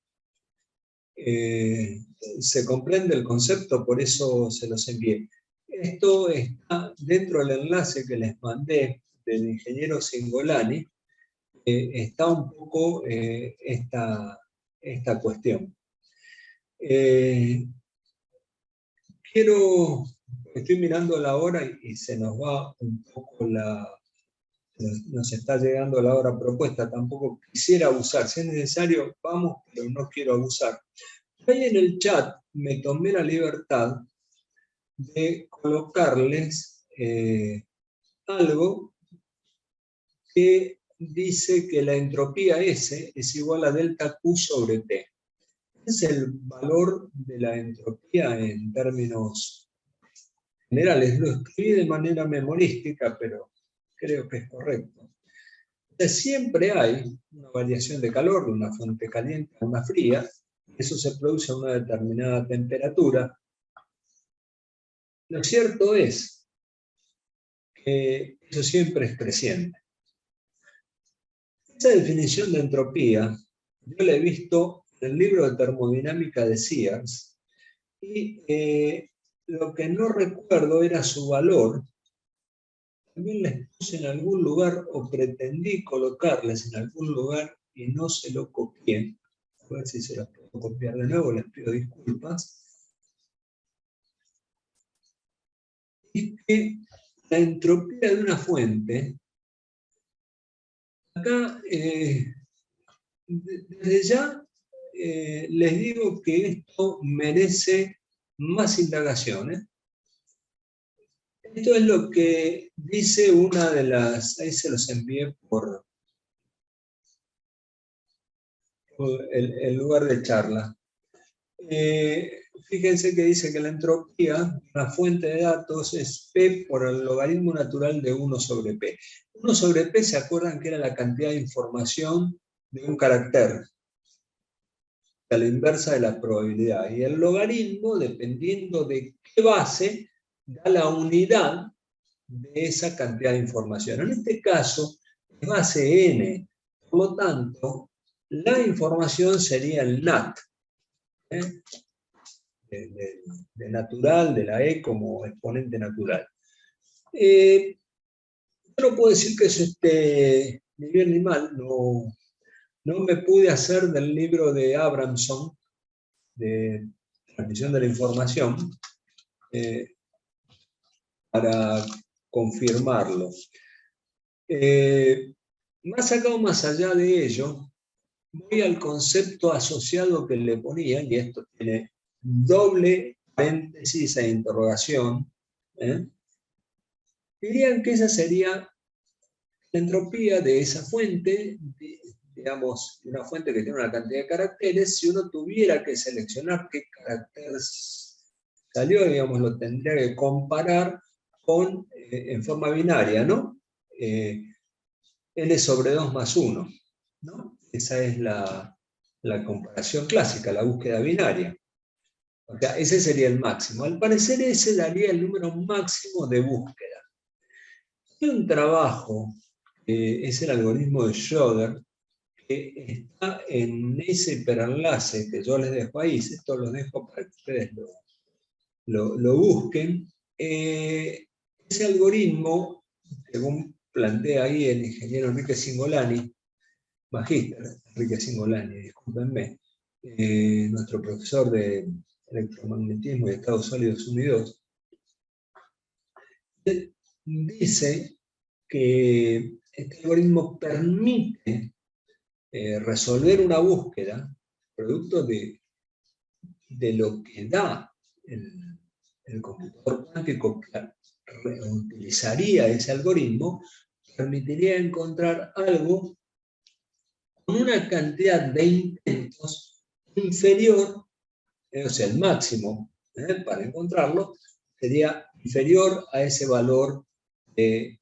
Se comprende el concepto, por eso se los envié. Esto está dentro del enlace que les mandé del ingeniero Cingolani, está un poco esta cuestión. Estoy mirando la hora y se nos va un poco nos está llegando la hora propuesta, tampoco quisiera abusar, si es necesario vamos, pero no quiero abusar. Ahí en el chat me tomé la libertad de colocarles algo que dice que la entropía S es igual a delta Q sobre T. Es el valor de la entropía en términos generales. Lo escribí de manera memorística, pero creo que es correcto. O sea, siempre hay una variación de calor de una fuente caliente a una fría. Eso se produce a una determinada temperatura. Lo cierto es que eso siempre es creciente. Esa definición de entropía yo la he visto en el libro de termodinámica de Sears, y lo que no recuerdo era su valor. También les puse en algún lugar, o pretendí colocarles en algún lugar, y no se lo copié. A ver si se los puedo copiar de nuevo, les pido disculpas. Es que la entropía de una fuente, acá, desde ya, les digo que esto merece más indagaciones. Esto es lo que dice una de las, ahí se los envié por el lugar de charla. Fíjense que dice que la entropía, una fuente de datos, es P por el logaritmo natural de 1 sobre P. 1 sobre P, ¿se acuerdan que era la cantidad de información de un carácter? A la inversa de la probabilidad. Y el logaritmo, dependiendo de qué base, da la unidad de esa cantidad de información. En este caso, es base n. Por lo tanto, la información sería el NAT. De natural, de la E como exponente natural. Yo no puedo decir que eso esté ni bien ni mal. No me pude hacer del libro de Abramson, de transmisión de la información, para confirmarlo. Más acá o más allá de ello, voy al concepto asociado que le ponía, y esto tiene doble paréntesis e interrogación. Dirían que esa sería la entropía de esa fuente, digamos, una fuente que tiene una cantidad de caracteres. Si uno tuviera que seleccionar qué carácter salió, digamos, lo tendría que comparar con, en forma binaria, ¿no? n sobre 2 más 1, ¿no? Esa es la comparación clásica, la búsqueda binaria. O sea, ese sería el máximo. Al parecer ese daría el número máximo de búsqueda. Hay un trabajo, es el algoritmo de Schroeder, que está en ese hiperenlace que yo les dejo ahí, esto lo dejo para que ustedes lo busquen. Ese algoritmo, según plantea ahí el ingeniero Enrique Cingolani, magíster Enrique Cingolani, discúlpenme, nuestro profesor de electromagnetismo y estados sólidos unidos, dice que este algoritmo permite resolver una búsqueda producto de lo que da el computador cuántico que utilizaría ese algoritmo, permitiría encontrar algo con una cantidad de intentos inferior, o sea, el máximo para encontrarlo, sería inferior a ese valor de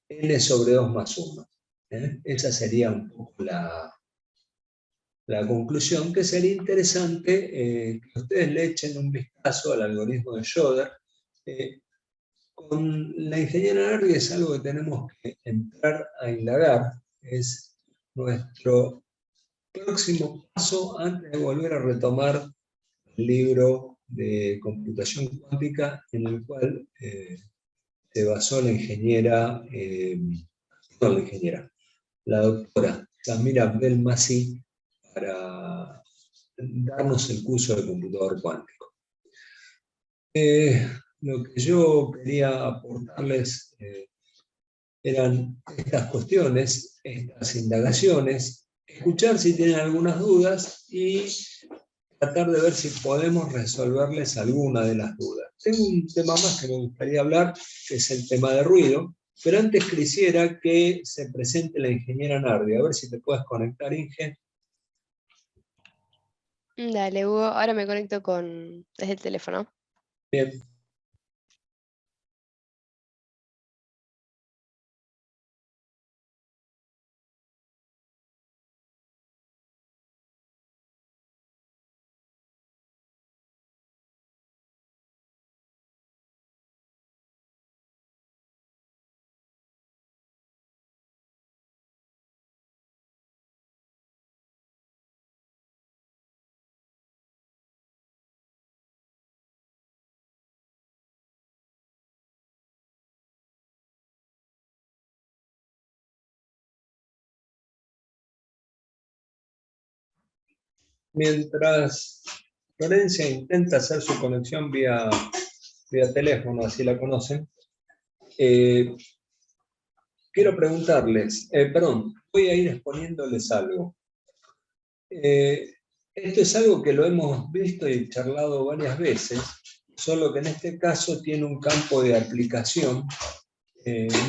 n sobre 2 más 1. Esa sería un poco la conclusión, que sería interesante que ustedes le echen un vistazo al algoritmo de Schroeder. Con la ingeniera Nardi es algo que tenemos que entrar a indagar, es nuestro próximo paso antes de volver a retomar el libro de computación cuántica en el cual se basó la ingeniera, la doctora Samira Abdel-Masih, para darnos el curso de computador cuántico. Lo que yo quería aportarles eran estas cuestiones, estas indagaciones, escuchar si tienen algunas dudas y tratar de ver si podemos resolverles alguna de las dudas. Tengo un tema más que me gustaría hablar, que es el tema de ruido, pero antes quisiera que se presente la ingeniera Nardi. A ver si te puedes conectar, Inge. Dale, Hugo, ahora me conecto desde el teléfono. Bien. Mientras Florencia intenta hacer su conexión vía teléfono, así la conocen, quiero preguntarles, voy a ir exponiéndoles algo. Esto es algo que lo hemos visto y charlado varias veces, solo que en este caso tiene un campo de aplicación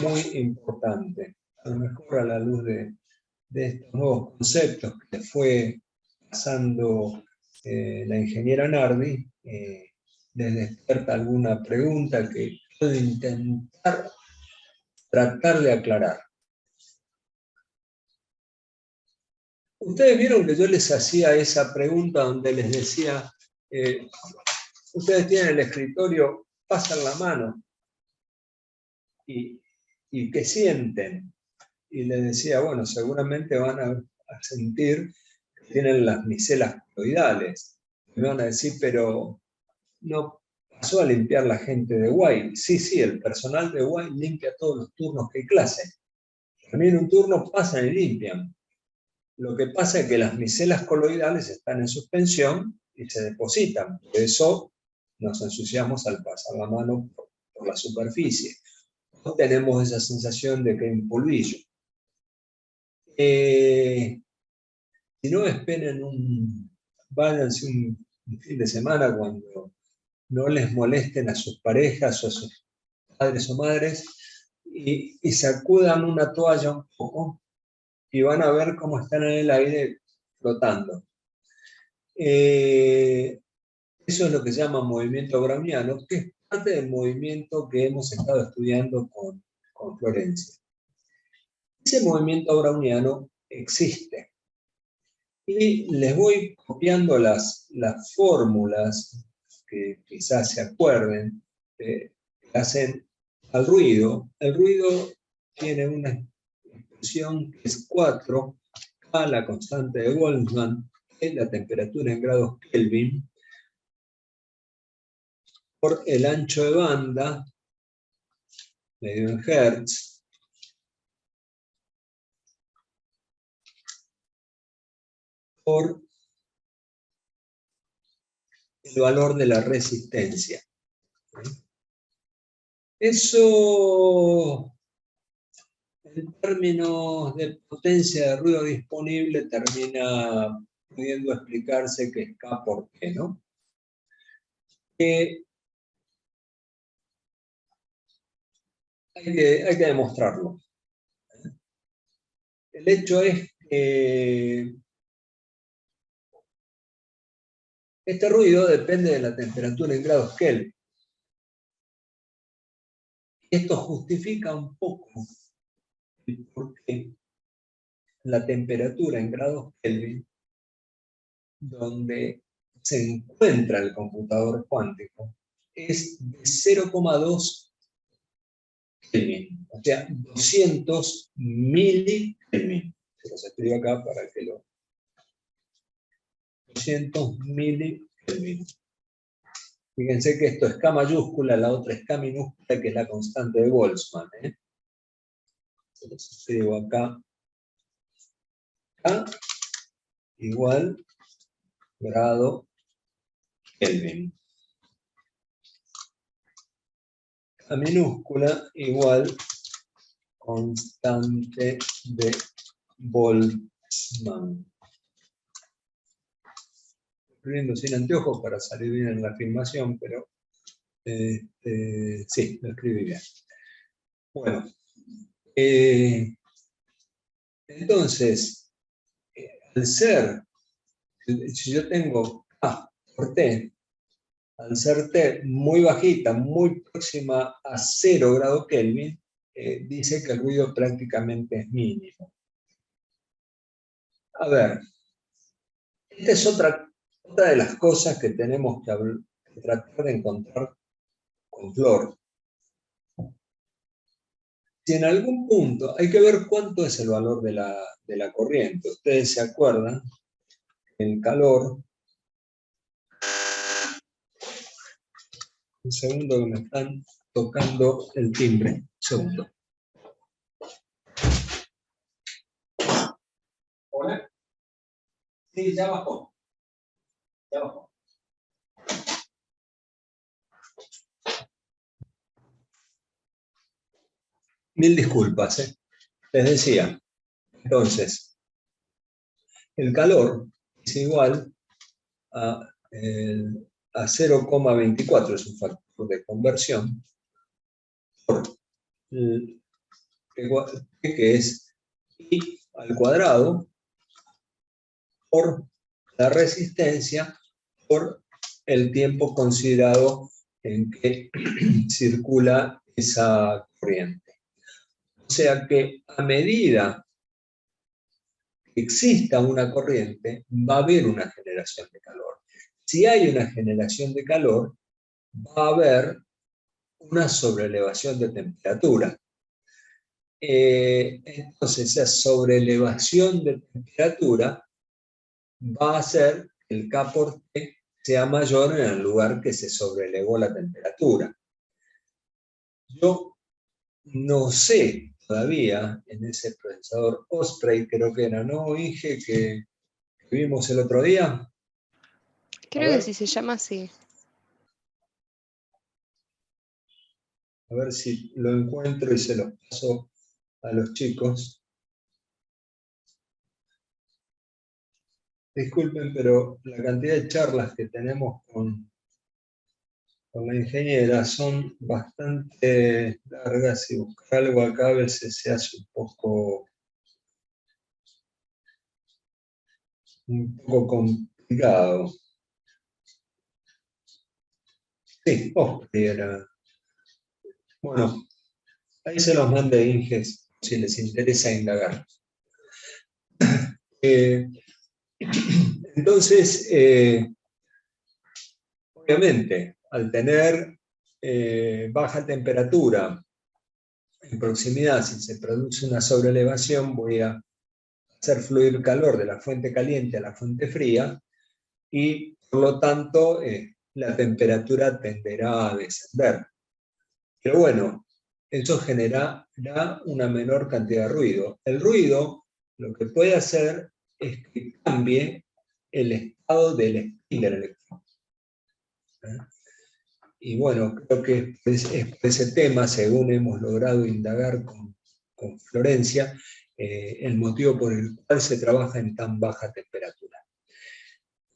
muy importante. A lo mejor a la luz de estos nuevos conceptos que fue pasando la ingeniera Nardi, les despierta alguna pregunta que puedo intentar tratar de aclarar. Ustedes vieron que yo les hacía esa pregunta donde les decía, ustedes tienen el escritorio, pasan la mano y ¿qué sienten? Y les decía, bueno, seguramente van a sentir que tienen las micelas coloidales. Me van a decir, pero no pasó a limpiar la gente de Guay. Sí, el personal de Guay limpia todos los turnos que hay clase. Termina un turno, pasan y limpian. Lo que pasa es que las micelas coloidales están en suspensión y se depositan. Por eso nos ensuciamos al pasar la mano por la superficie. No tenemos esa sensación de que hay un polvillo. Si no, esperen váyanse un fin de semana cuando no les molesten a sus parejas o a sus padres o madres y sacudan una toalla un poco y van a ver cómo están en el aire flotando. Eso es lo que se llama movimiento browniano, que es parte del movimiento que hemos estado estudiando con Florencia. Ese movimiento browniano existe. Y les voy copiando las fórmulas que quizás se acuerden, que hacen al ruido. El ruido tiene una expresión que es 4 a la constante de Boltzmann, que es la temperatura en grados Kelvin, por el ancho de banda, medio en Hertz, por el valor de la resistencia. Eso, en términos de potencia de ruido disponible, termina pudiendo explicarse que es K por T, ¿no? Hay que demostrarlo. El hecho es que este ruido depende de la temperatura en grados Kelvin. Esto justifica un poco el por qué la temperatura en grados Kelvin, donde se encuentra el computador cuántico, es de 0,2 Kelvin, o sea, 200 milikelvin. Se los escribo acá para que lo... 200 milikelvin. Fíjense que esto es K mayúscula, la otra es K minúscula, que es la constante de Boltzmann. Se los escribo acá. K igual grado Kelvin. K minúscula igual constante de Boltzmann. Escribiendo sin anteojos para salir bien en la filmación, pero sí, lo escribí bien. Bueno, entonces, al ser, si yo tengo K por T, al ser T muy bajita, muy próxima a 0 grado Kelvin, dice que el ruido prácticamente es mínimo. A ver, esta es otra de las cosas que tenemos que tratar de encontrar con Flor. Si en algún punto, hay que ver cuánto es el valor de la corriente. Ustedes se acuerdan, el calor... Un segundo que me están tocando el timbre. Un segundo. ¿Hola? Sí, ya bajó. Ya bajó. Mil disculpas, ¿eh? Les decía, entonces, el calor es igual a 0,24, es un factor de conversión, por que es I al cuadrado, por la resistencia, por el tiempo considerado en que circula esa corriente. O sea que a medida que exista una corriente, va a haber una generación de calor. Si hay una generación de calor, va a haber una sobreelevación de temperatura. Entonces, esa sobreelevación de temperatura va a hacer que el K por T sea mayor en el lugar que se sobreelevó la temperatura. Yo no sé todavía en ese procesador Osprey, creo que era, ¿no, Inge, que vimos el otro día? Creo que sí se llama así. A ver si lo encuentro y se los paso a los chicos. Disculpen, pero la cantidad de charlas que tenemos con la ingeniera son bastante largas y buscar algo acá a veces se hace un poco complicado. Sí, Osprey era. Bueno, ahí se los mandé, Inges. si les interesa indagar. Entonces, obviamente, al tener baja temperatura en proximidad, si se produce una sobreelevación, voy a hacer fluir calor de la fuente caliente a la fuente fría y, por lo tanto, la temperatura tenderá a descender. Pero bueno, eso generará una menor cantidad de ruido. El ruido lo que puede hacer es que cambie el estado del spin del electrón. Y bueno, creo que es por ese tema, según hemos logrado indagar con Florencia, el motivo por el cual se trabaja en tan baja temperatura.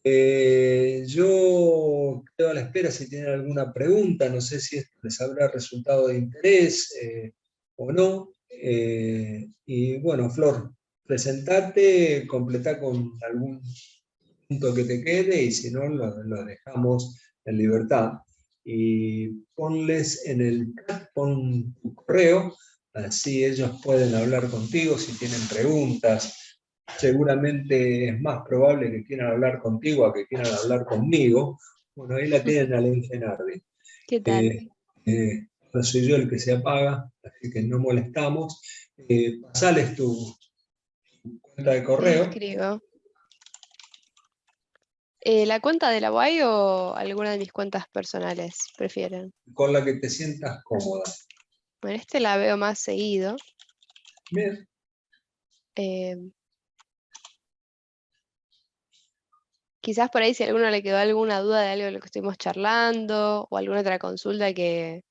Yo quedo a la espera si tienen alguna pregunta, no sé si esto les habrá resultado de interés o no. Y bueno, Flor, presentate, completá con algún punto que te quede y si no, lo dejamos en libertad. Y ponles en el chat, pon tu correo, así ellos pueden hablar contigo si tienen preguntas. Seguramente es más probable que quieran hablar contigo a que quieran hablar conmigo. Bueno, ahí la tienen a la Ingenardi. ¿Qué tal? No soy yo el que se apaga, así que no molestamos. Pasales tu cuenta de Les correo. escribo. ¿La cuenta de la UAI o alguna de mis cuentas personales prefieren? Con la que te sientas cómoda. Bueno, la veo más seguido. Bien. Eh, Quizás por ahí si a alguno le quedó alguna duda de algo de lo que estuvimos charlando o alguna otra consulta que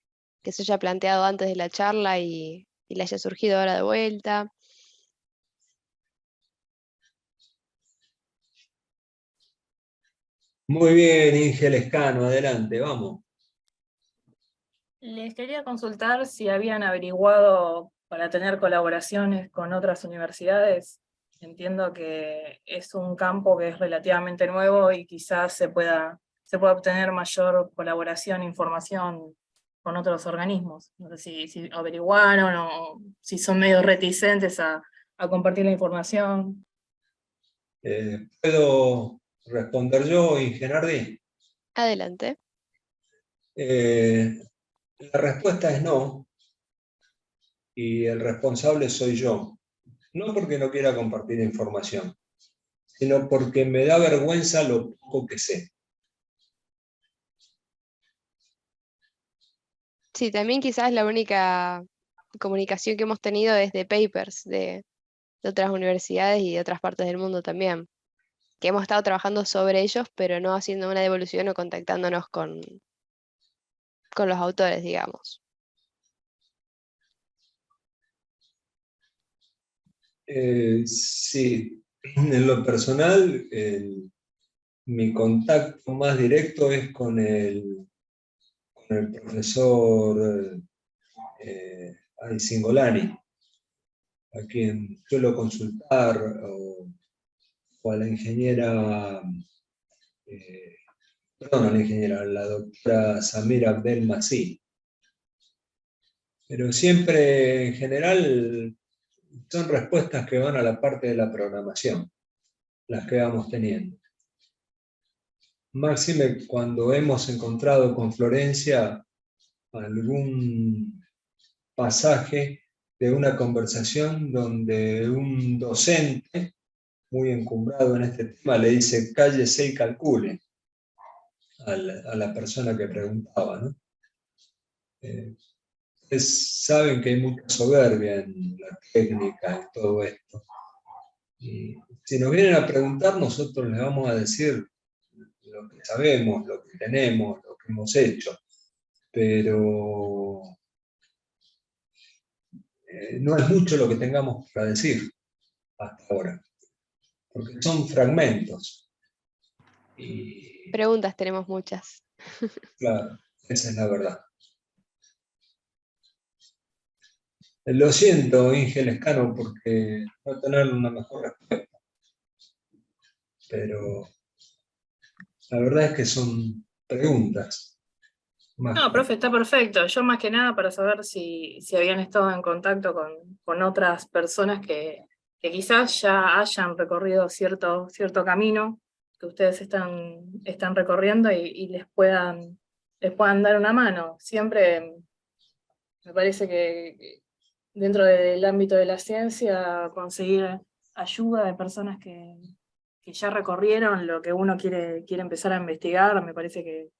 se haya planteado antes de la charla y le haya surgido ahora de vuelta. Muy bien, Inge Lescano, adelante, vamos. Les quería consultar si habían averiguado para tener colaboraciones con otras universidades. Entiendo que es un campo que es relativamente nuevo y quizás se pueda obtener mayor colaboración e información con otros organismos. No sé si averiguaron o si son medio reticentes a compartir la información. ¿Puedo responder yo, Inge Nardi? Adelante. La respuesta es no, y el responsable soy yo. No porque no quiera compartir información, sino porque me da vergüenza lo poco que sé. Sí, también quizás la única comunicación que hemos tenido es de papers de otras universidades y de otras partes del mundo también, que hemos estado trabajando sobre ellos, pero no haciendo una devolución o contactándonos con los autores, digamos. Sí, en lo personal, mi contacto más directo es con el profesor Singolani, a quien suelo consultar, o a la ingeniera, perdón, a la ingeniera, a la doctora Samira Abdel Masih. Pero siempre, en general, son respuestas que van a la parte de la programación, las que vamos teniendo. Máxime cuando hemos encontrado con Florencia algún pasaje de una conversación donde un docente muy encumbrado en este tema le dice cállese y calcule a la persona que preguntaba, ¿no? Ustedes saben que hay mucha soberbia en la técnica y todo esto. Y si nos vienen a preguntar, nosotros les vamos a decir lo que sabemos, lo que tenemos, lo que hemos hecho, pero no es mucho lo que tengamos para decir hasta ahora, porque son fragmentos. Y Preguntas tenemos muchas. claro, esa es la verdad. Lo siento, Inge Lescano, porque no tener una mejor respuesta, pero la verdad es que son preguntas. No, profe, está perfecto. Yo más que nada para saber si habían estado en contacto con otras personas que quizás ya hayan recorrido cierto camino que ustedes están recorriendo y les puedan dar una mano. Siempre me parece que dentro del ámbito de la ciencia conseguir ayuda de personas que ya recorrieron lo que uno quiere empezar a investigar, me parece que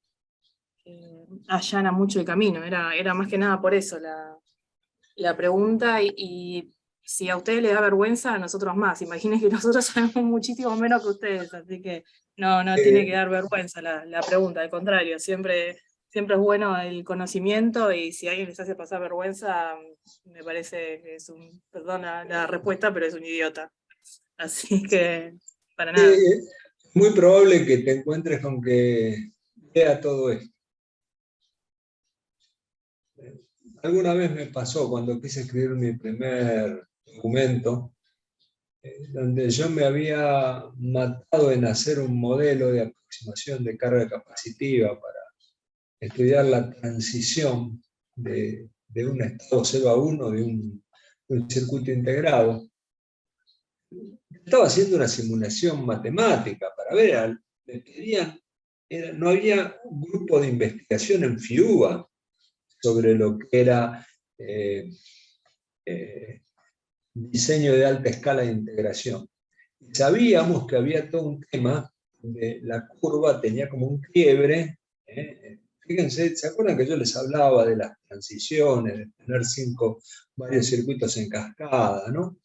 allana mucho el camino. Era más que nada por eso la pregunta, y si a ustedes les da vergüenza, a nosotros más. Imaginen que nosotros sabemos muchísimo menos que ustedes, así que no tiene que dar vergüenza la pregunta, al contrario, siempre es bueno el conocimiento, y si alguien les hace pasar vergüenza, me parece que es perdón la respuesta, pero es un idiota. Así que, para nada. Es muy probable que te encuentres con que vea todo esto. Alguna vez me pasó cuando quise escribir mi primer documento, donde yo me había matado en hacer un modelo de aproximación de carga capacitiva para estudiar la transición de un estado 0 a 1 de un circuito integrado. Estaba haciendo una simulación matemática para ver, me pedían, no había un grupo de investigación en FIUBA sobre lo que era diseño de alta escala de integración. Sabíamos que había todo un tema donde la curva tenía como un quiebre. Fíjense, ¿se acuerdan que yo les hablaba de las transiciones, de tener varios circuitos en cascada, ¿no?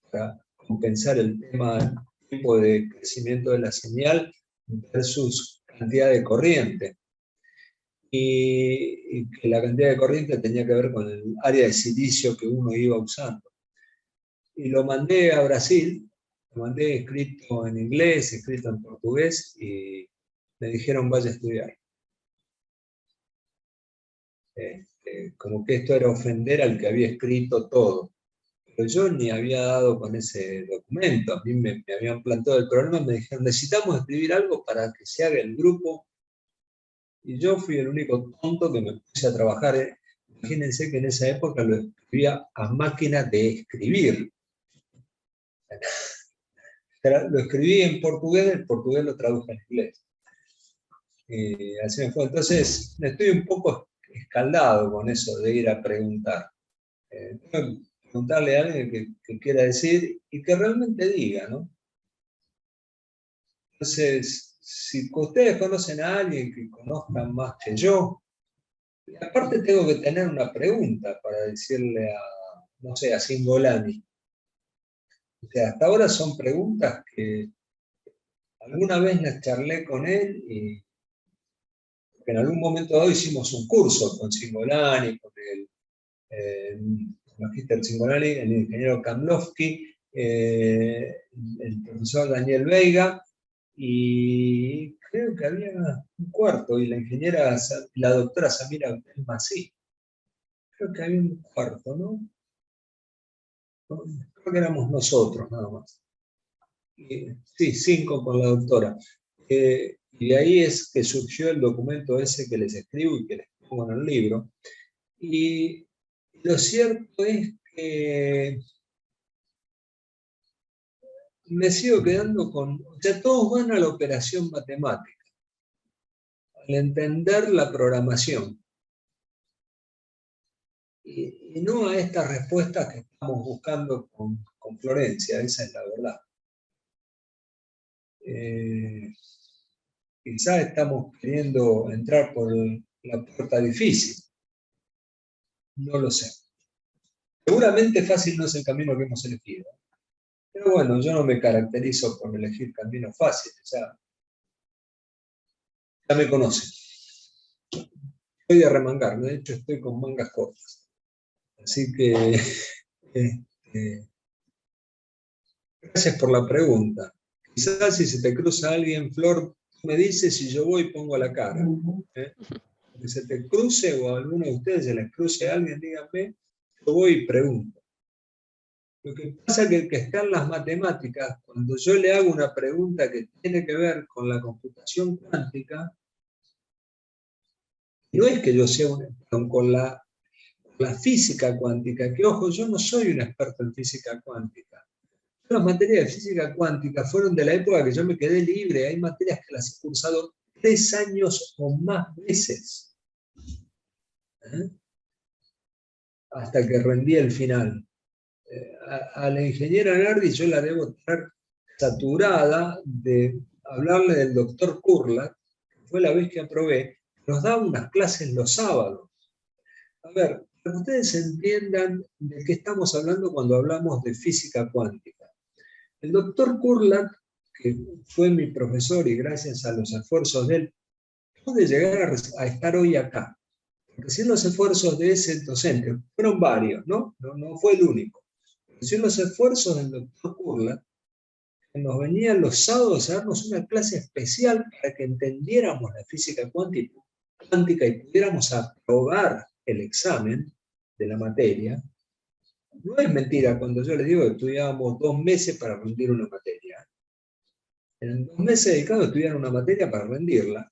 Para compensar el tema del tiempo de crecimiento de la señal versus cantidad de corriente. Y que la cantidad de corriente tenía que ver con el área de silicio que uno iba usando. Y lo mandé a Brasil, lo mandé escrito en inglés, escrito en portugués, y me dijeron vaya a estudiar. Como que esto era ofender al que había escrito todo. Pero yo ni había dado con ese documento, a mí me habían planteado el problema, me dijeron necesitamos escribir algo para que se haga el grupo. Y yo fui el único tonto que me puse a trabajar. Imagínense que en esa época lo escribía a máquina de escribir. Lo escribí en portugués, el portugués lo traduje en inglés. Así me fue. Entonces, estoy un poco escaldado con eso de ir a preguntar. Preguntarle a alguien que quiera decir y que realmente diga, ¿no? Entonces, si ustedes conocen a alguien que conozcan más que yo, aparte tengo que tener una pregunta para decirle no sé, a Cingolani. O sea, hasta ahora son preguntas que alguna vez las charlé con él y en algún momento dado hicimos un curso con Cingolani, con el magíster Cingolani, el ingeniero Kamlowski, el profesor Daniel Veiga, y creo que había un cuarto, y la doctora Samira Masí. Creo que había un cuarto, ¿no? Creo que éramos nosotros, nada más. Sí, 5 con la doctora. Y de ahí es que surgió el documento ese que les escribo y que les pongo en el libro. Y lo cierto es que me sigo quedando o sea, todos van a la operación matemática, al entender la programación. Y no a estas respuestas que estamos buscando con Florencia, esa es la verdad. Quizás estamos queriendo entrar por la puerta difícil. No lo sé. Seguramente fácil no es el camino que hemos elegido. Pero bueno, yo no me caracterizo por elegir caminos fáciles. Ya me conocen. Estoy de remangarme, de hecho estoy con mangas cortas. Así que gracias por la pregunta. Quizás si se te cruza alguien, Flor, me dices y yo voy y pongo la cara. Que se te cruce o a alguno de ustedes se les cruce a alguien, díganme, yo voy y pregunto. Lo que pasa es que el que está en las matemáticas, cuando yo le hago una pregunta que tiene que ver con la computación cuántica, No es que yo sea con la física cuántica, que ojo, yo no soy un experto en física cuántica. Las materias de física cuántica fueron de la época que yo me quedé libre. Hay materias que las he cursado 3 años o más veces, hasta que rendí el final. A la ingeniera Nardi yo la debo tener saturada de hablarle del doctor Kurlat, que fue la vez que aprobé, nos daba unas clases los sábados. A ver, para que ustedes entiendan de qué estamos hablando cuando hablamos de física cuántica. El doctor Kurlat, que fue mi profesor y gracias a los esfuerzos de él, pude llegar a estar hoy acá. Porque sin los esfuerzos de ese docente, fueron varios, ¿no? No fue el único. Sin los esfuerzos del doctor Kurlat, que nos venía los sábados a darnos una clase especial para que entendiéramos la física cuántica y pudiéramos aprobar el examen de la materia. No es mentira cuando yo les digo que estudiábamos 2 meses para rendir una materia. En 2 meses dedicados a estudiar una materia para rendirla.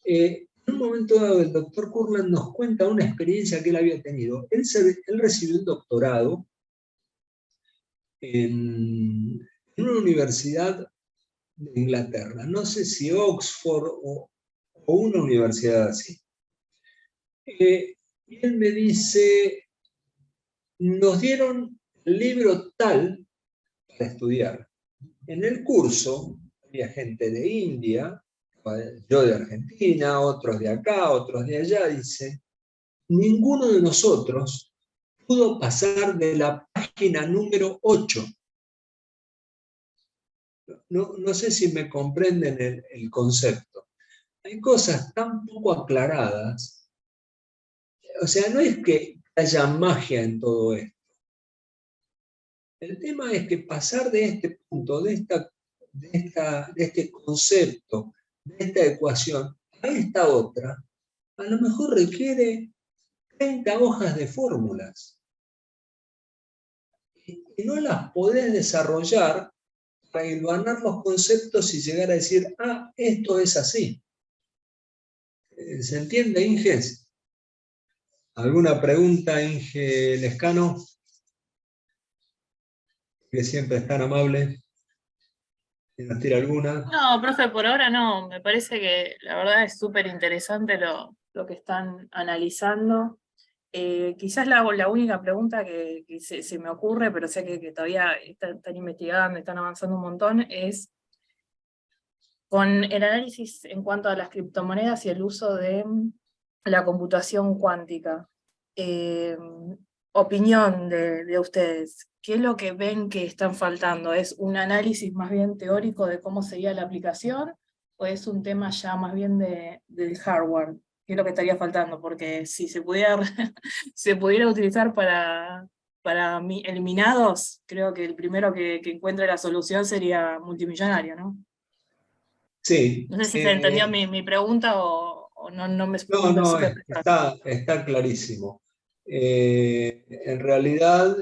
En un momento dado el doctor Kurlat nos cuenta una experiencia que él había tenido. Él recibió un doctorado en una universidad de Inglaterra, no sé si Oxford o una universidad así. Y él me dice, nos dieron el libro tal para estudiar. En el curso había gente de India, yo de Argentina, otros de acá, otros de allá, dice, ninguno de nosotros pudo pasar de la página número 8. No sé si me comprenden el concepto. Hay cosas tan poco aclaradas. O sea, no es que haya magia en todo esto. El tema es que pasar de este punto, de este concepto, de esta ecuación, a esta otra, a lo mejor requiere 30 hojas de fórmulas. Y no las podés desarrollar para hilvanar los conceptos y llegar a decir, ah, esto es así. ¿Se entiende, Inge? ¿Alguna pregunta, Inge Lescano? Que siempre es tan amable. Si nos tira alguna. No, profe, por ahora no. Me parece que la verdad es súper interesante lo que están analizando. Quizás la única pregunta que se me ocurre, pero sé que todavía están investigando, están avanzando un montón, es con el análisis en cuanto a las criptomonedas y el uso de la computación cuántica. Opinión de ustedes, ¿qué es lo que ven que están faltando? ¿Es un análisis más bien teórico de cómo sería la aplicación o es un tema ya más bien del hardware? ¿Qué es lo que estaría faltando? Porque si se pudiera, se pudiera utilizar para eliminados, creo que el primero que encuentre la solución sería multimillonario, ¿no? Sí. No sé si se entendió mi pregunta o no me No, supe expresar. está clarísimo. En realidad,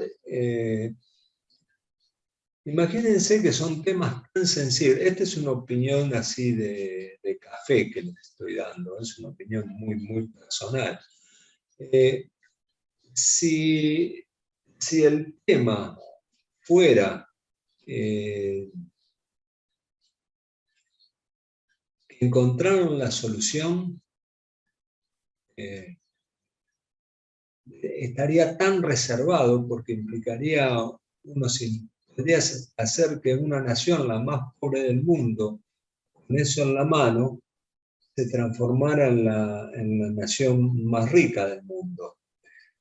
imagínense que son temas tan sensibles. Esta es una opinión así de café que les estoy dando, es una opinión muy, muy personal. Si el tema fuera que encontraron la solución, estaría tan reservado porque implicaría podría hacer que una nación, la más pobre del mundo, con eso en la mano, se transformara en la nación más rica del mundo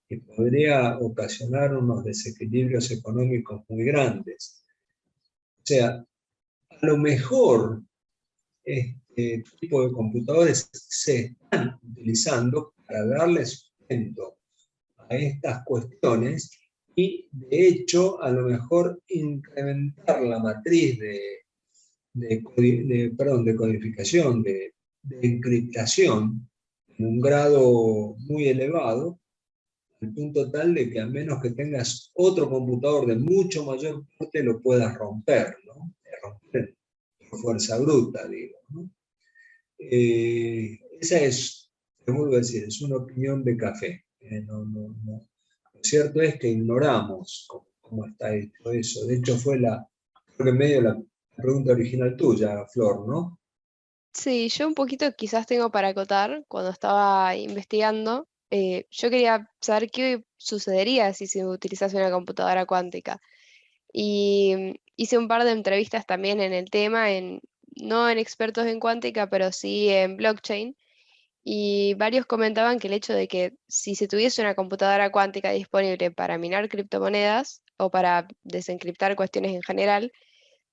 y podría ocasionar unos desequilibrios económicos muy grandes. O sea, a lo mejor este tipo de computadores se están utilizando para darle sustento a estas cuestiones y, de hecho, a lo mejor incrementar la matriz de codificación, de encriptación en un grado muy elevado, al punto tal de que a menos que tengas otro computador de mucho mayor porte lo puedas romper, ¿no? Romper por fuerza bruta, digo, ¿no? Esa es te vuelvo a decir, es una opinión de café. Lo cierto es que ignoramos cómo está hecho eso. De hecho, fue creo que medio la pregunta original tuya, Flor, ¿no? Sí, yo un poquito quizás tengo para acotar cuando estaba investigando. Yo quería saber qué sucedería si se utilizase una computadora cuántica. Y hice un par de entrevistas también en el tema, no en expertos en cuántica, pero sí en blockchain. Y varios comentaban que el hecho de que si se tuviese una computadora cuántica disponible para minar criptomonedas o para desencriptar cuestiones en general,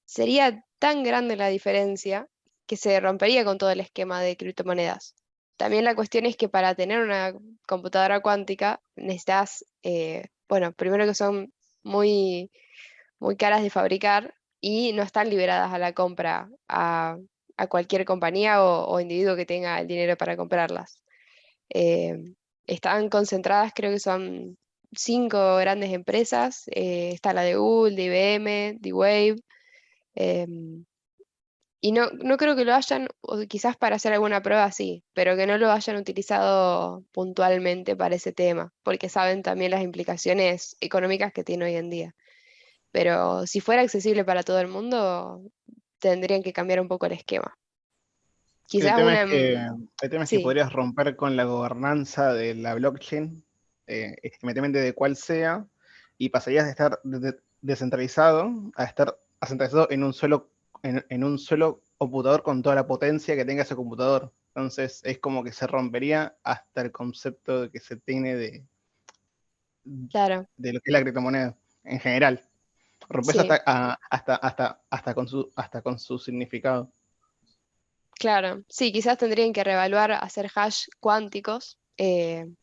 sería tan grande la diferencia que se rompería con todo el esquema de criptomonedas. También la cuestión es que para tener una computadora cuántica necesitas, bueno, primero que son muy, muy caras de fabricar y no están liberadas a la compra a cualquier compañía o individuo que tenga el dinero para comprarlas. Eh, Están concentradas, creo que son 5 grandes empresas. Está la de Google, de IBM, de Wave. em, y no creo que lo hayan, o quizás para hacer alguna prueba sí, pero que no lo hayan utilizado puntualmente para ese tema, porque saben también las implicaciones económicas que tiene hoy en día. Pero si fuera accesible para todo el mundo, tendrían que cambiar un poco el esquema. El Quizás tema es una... que, el tema es que Sí, podrías romper con la gobernanza de la blockchain, independientemente de cuál sea, y pasarías de estar descentralizado a estar centralizado en un solo computador con toda la potencia que tenga ese computador. Entonces es como que se rompería hasta el concepto que se tiene claro, de lo que es la criptomoneda en general. Rompes sí. hasta con su significado. Claro, sí, quizás tendrían que reevaluar hacer hash cuánticos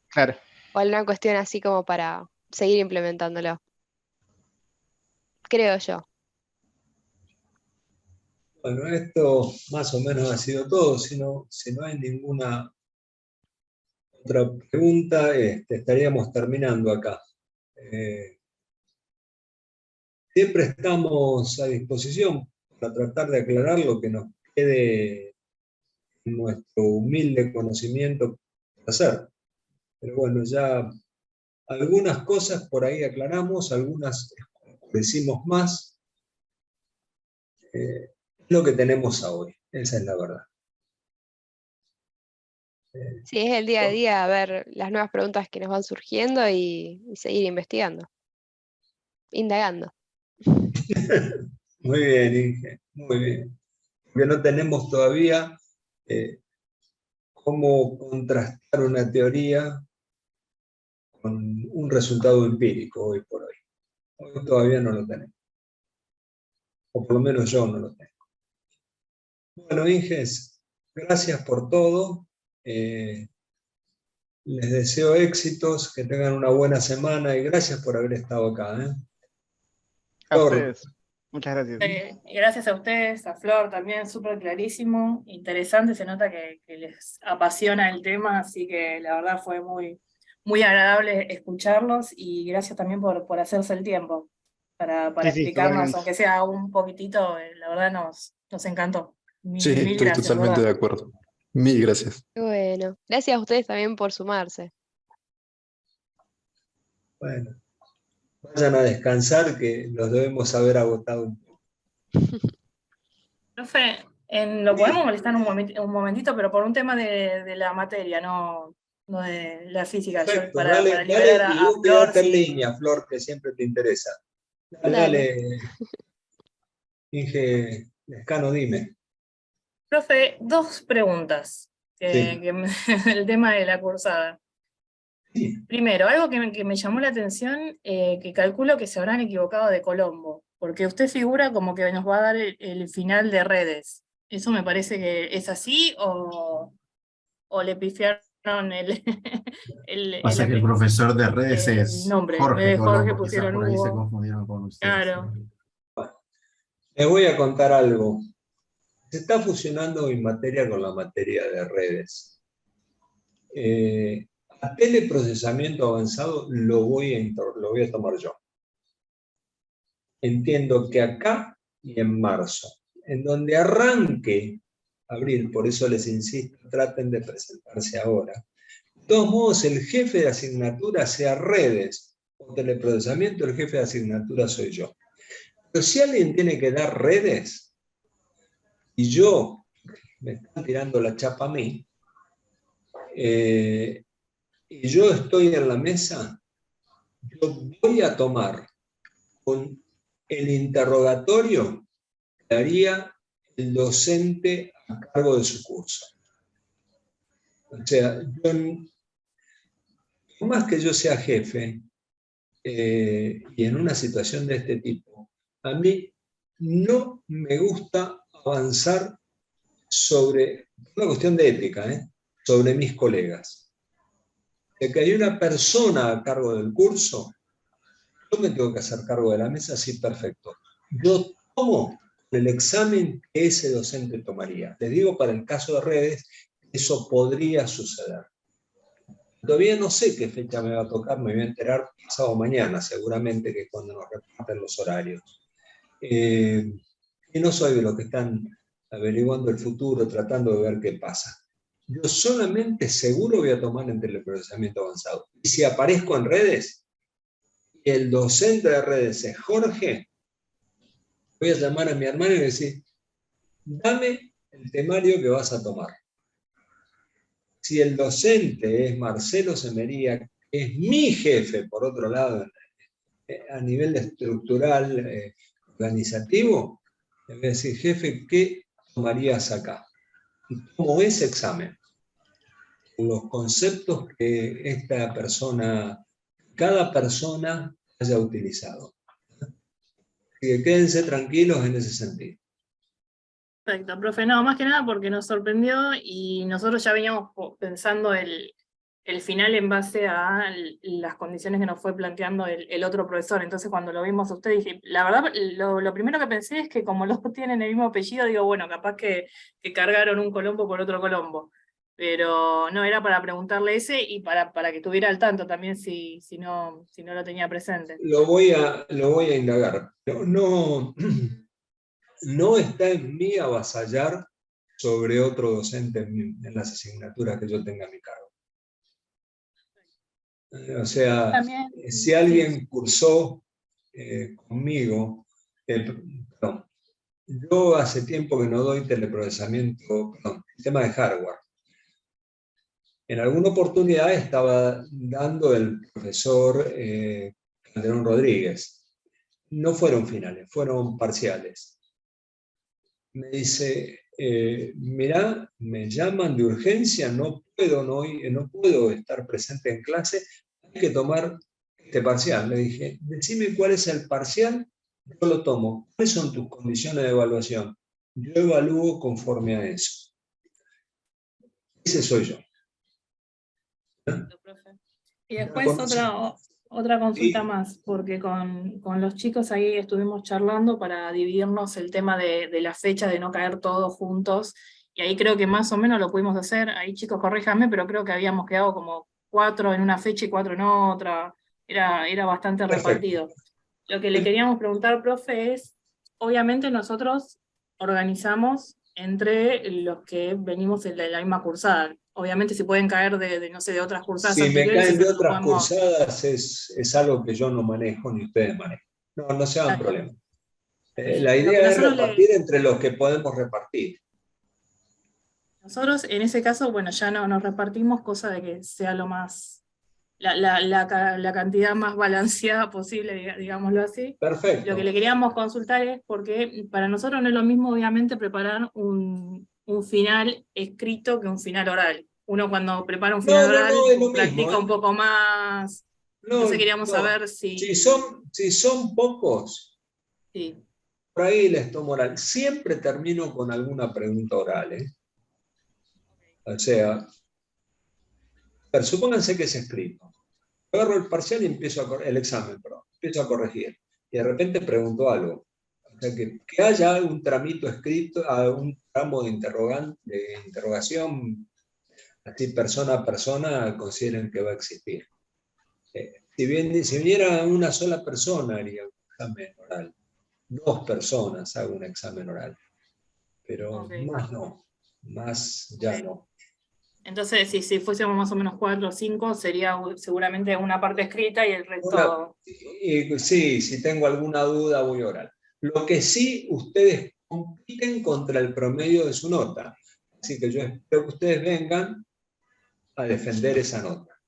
Claro. o alguna cuestión así como para seguir implementándolo, creo yo. Bueno, esto más o menos ha sido todo. Si no hay ninguna otra pregunta, estaríamos terminando acá. Eh, Siempre estamos a disposición para tratar de aclarar lo que nos quede en nuestro humilde conocimiento por hacer. Pero bueno, ya algunas cosas por ahí aclaramos, algunas decimos más. Es lo que tenemos a hoy, esa es la verdad. Sí, es el día a día, a ver las nuevas preguntas que nos van surgiendo y seguir investigando, indagando. Muy bien, Inge, muy bien. Porque no tenemos todavía eh, cómo contrastar una teoría con un resultado empírico hoy por hoy. Hoy todavía no lo tenemos, o por lo menos yo no lo tengo. Bueno, Inges, gracias por todo. Les deseo éxitos, que tengan una buena semana y gracias por haber estado acá. A Flor, ustedes. Muchas gracias. Y gracias a ustedes, a Flor también, súper clarísimo, interesante, se nota que les apasiona el tema, así que la verdad fue muy agradable escucharlos y gracias también por hacerse el tiempo para Sí, sí, explicarnos, totalmente. aunque sea un poquitito, la verdad nos encantó. Sí, Mil estoy gracias, de totalmente verdad. de acuerdo. Mil gracias. Bueno, gracias a ustedes también por sumarse. bueno, vayan a descansar que los debemos haber agotado un poco. Profe, lo podemos molestar un momentito, pero por un tema de la materia, no de la física. Yo Perfecto, para dale, liberar dale, y a vos Flor, quedate en sí. línea, Flor, que siempre te interesa. Dale, Dale. dale, Inge Lescano, dime. Profe, dos preguntas, Sí, el tema de la cursada. sí, Primero, algo que me llamó la atención, que calculo que se habrán equivocado de Colombo, porque usted figura como que nos va a dar el final de redes. ¿Eso me parece que es así o le pifiaron Pasa que el profesor de redes el es nombre? En vez Jorge de Jorge Colombo, quizás pusieron por ahí se Hugo. confundieron con ustedes. Claro. les voy a contar algo. Se está fusionando mi materia con la materia de redes. A teleprocesamiento avanzado lo voy a tomar yo. Entiendo que acá y en marzo, en donde arranque abril, por eso les insisto, traten de presentarse ahora. De todos modos, el jefe de asignatura, sea redes o teleprocesamiento, el jefe de asignatura soy yo. Pero si alguien tiene que dar redes, y me están tirando la chapa a mí, y yo estoy en la mesa, yo voy a tomar con el interrogatorio que haría el docente a cargo de su curso. O sea, por más que yo sea jefe, y en una situación de este tipo, a mí no me gusta avanzar sobre, una cuestión de ética, sobre mis colegas. De que hay una persona a cargo del curso, yo me tengo que hacer cargo de la mesa, sí, perfecto. Yo tomo el examen que ese docente tomaría. Les digo, para el caso de redes, eso podría suceder. Todavía no sé qué fecha me va a tocar, me voy a enterar pasado mañana, seguramente, que es cuando nos reparten los horarios. Y no soy de los que están averiguando el futuro, tratando de ver qué pasa. Yo solamente seguro voy a tomar en teleprocesamiento avanzado. Y si aparezco en redes, y el docente de redes es Jorge, voy a llamar a mi hermano y decir, dame el temario que vas a tomar. Si el docente es Marcelo Semería, que es mi jefe, por otro lado, a nivel estructural, organizativo, le voy a decir, jefe, ¿qué tomarías acá? Y tomo ese examen. Los conceptos que esta persona, cada persona haya utilizado. Así que quédense tranquilos en ese sentido. Perfecto, profe. No, más que nada porque nos sorprendió y nosotros ya veníamos pensando el final en base a las condiciones que nos fue planteando el otro profesor. Entonces cuando lo vimos a usted dije, la verdad, lo primero que pensé es que como los dos tienen el mismo apellido, digo, bueno, capaz que cargaron un Colombo por otro Colombo. Pero no, era para preguntarle ese y para que estuviera al tanto también si no lo tenía presente. Lo voy a indagar. No está en mí avasallar sobre otro docente en las asignaturas que yo tenga a mi cargo. O sea, También, si alguien cursó conmigo, perdón, yo hace tiempo que no doy teleprocesamiento, sistema de hardware. En alguna oportunidad estaba dando el profesor Calderón Rodríguez. No fueron finales, fueron parciales. Me dice, mirá, me llaman de urgencia, no puedo estar presente en clase, hay que tomar este parcial. Le dije, decime cuál es el parcial, yo lo tomo. ¿Cuáles son tus condiciones de evaluación? Yo evalúo conforme a eso. Ese soy yo. Y después otra consulta más, porque con los chicos ahí estuvimos charlando para dividirnos el tema de la fecha, de no caer todos juntos, y ahí creo que más o menos lo pudimos hacer. Ahí chicos, corríjanme, pero creo que habíamos quedado como 4 en una fecha y 4 en otra, era bastante repartido. Lo que le queríamos preguntar, profe, es, obviamente nosotros organizamos entre los que venimos de la misma cursada. Obviamente si pueden caer de otras cursadas si anteriores. Si me caen de otras cursadas es algo que yo no manejo ni ustedes manejan. No se hagan problema. La idea es repartir entre los que podemos repartir. Nosotros en ese caso, bueno, ya no nos repartimos, cosa de que sea lo más, la cantidad más balanceada posible, digámoslo así. Perfecto. Lo que le queríamos consultar es porque para nosotros no es lo mismo, obviamente, preparar un final escrito que un final oral. Uno cuando prepara un final oral practica un poco más. Entonces queríamos saber si... Si son pocos, sí. Por ahí les tomo oral. Siempre termino con alguna pregunta oral. O sea, pero supónganse que es escrito. Agarro el parcial y empiezo el examen, empiezo a corregir. Y de repente pregunto algo. O sea, que haya un tramito escrito, un tramo de interrogación, así persona a persona, consideren que va a existir. Si viniera una sola persona, haría un examen oral. 2 personas hago un examen oral. Pero más no, más ya no. Entonces, si fuésemos más o menos 4 o 5, sería seguramente una parte escrita y el resto... Sí, si tengo alguna duda voy oral. Lo que sí, ustedes compiten contra el promedio de su nota. Así que yo espero que ustedes vengan a defender esa nota.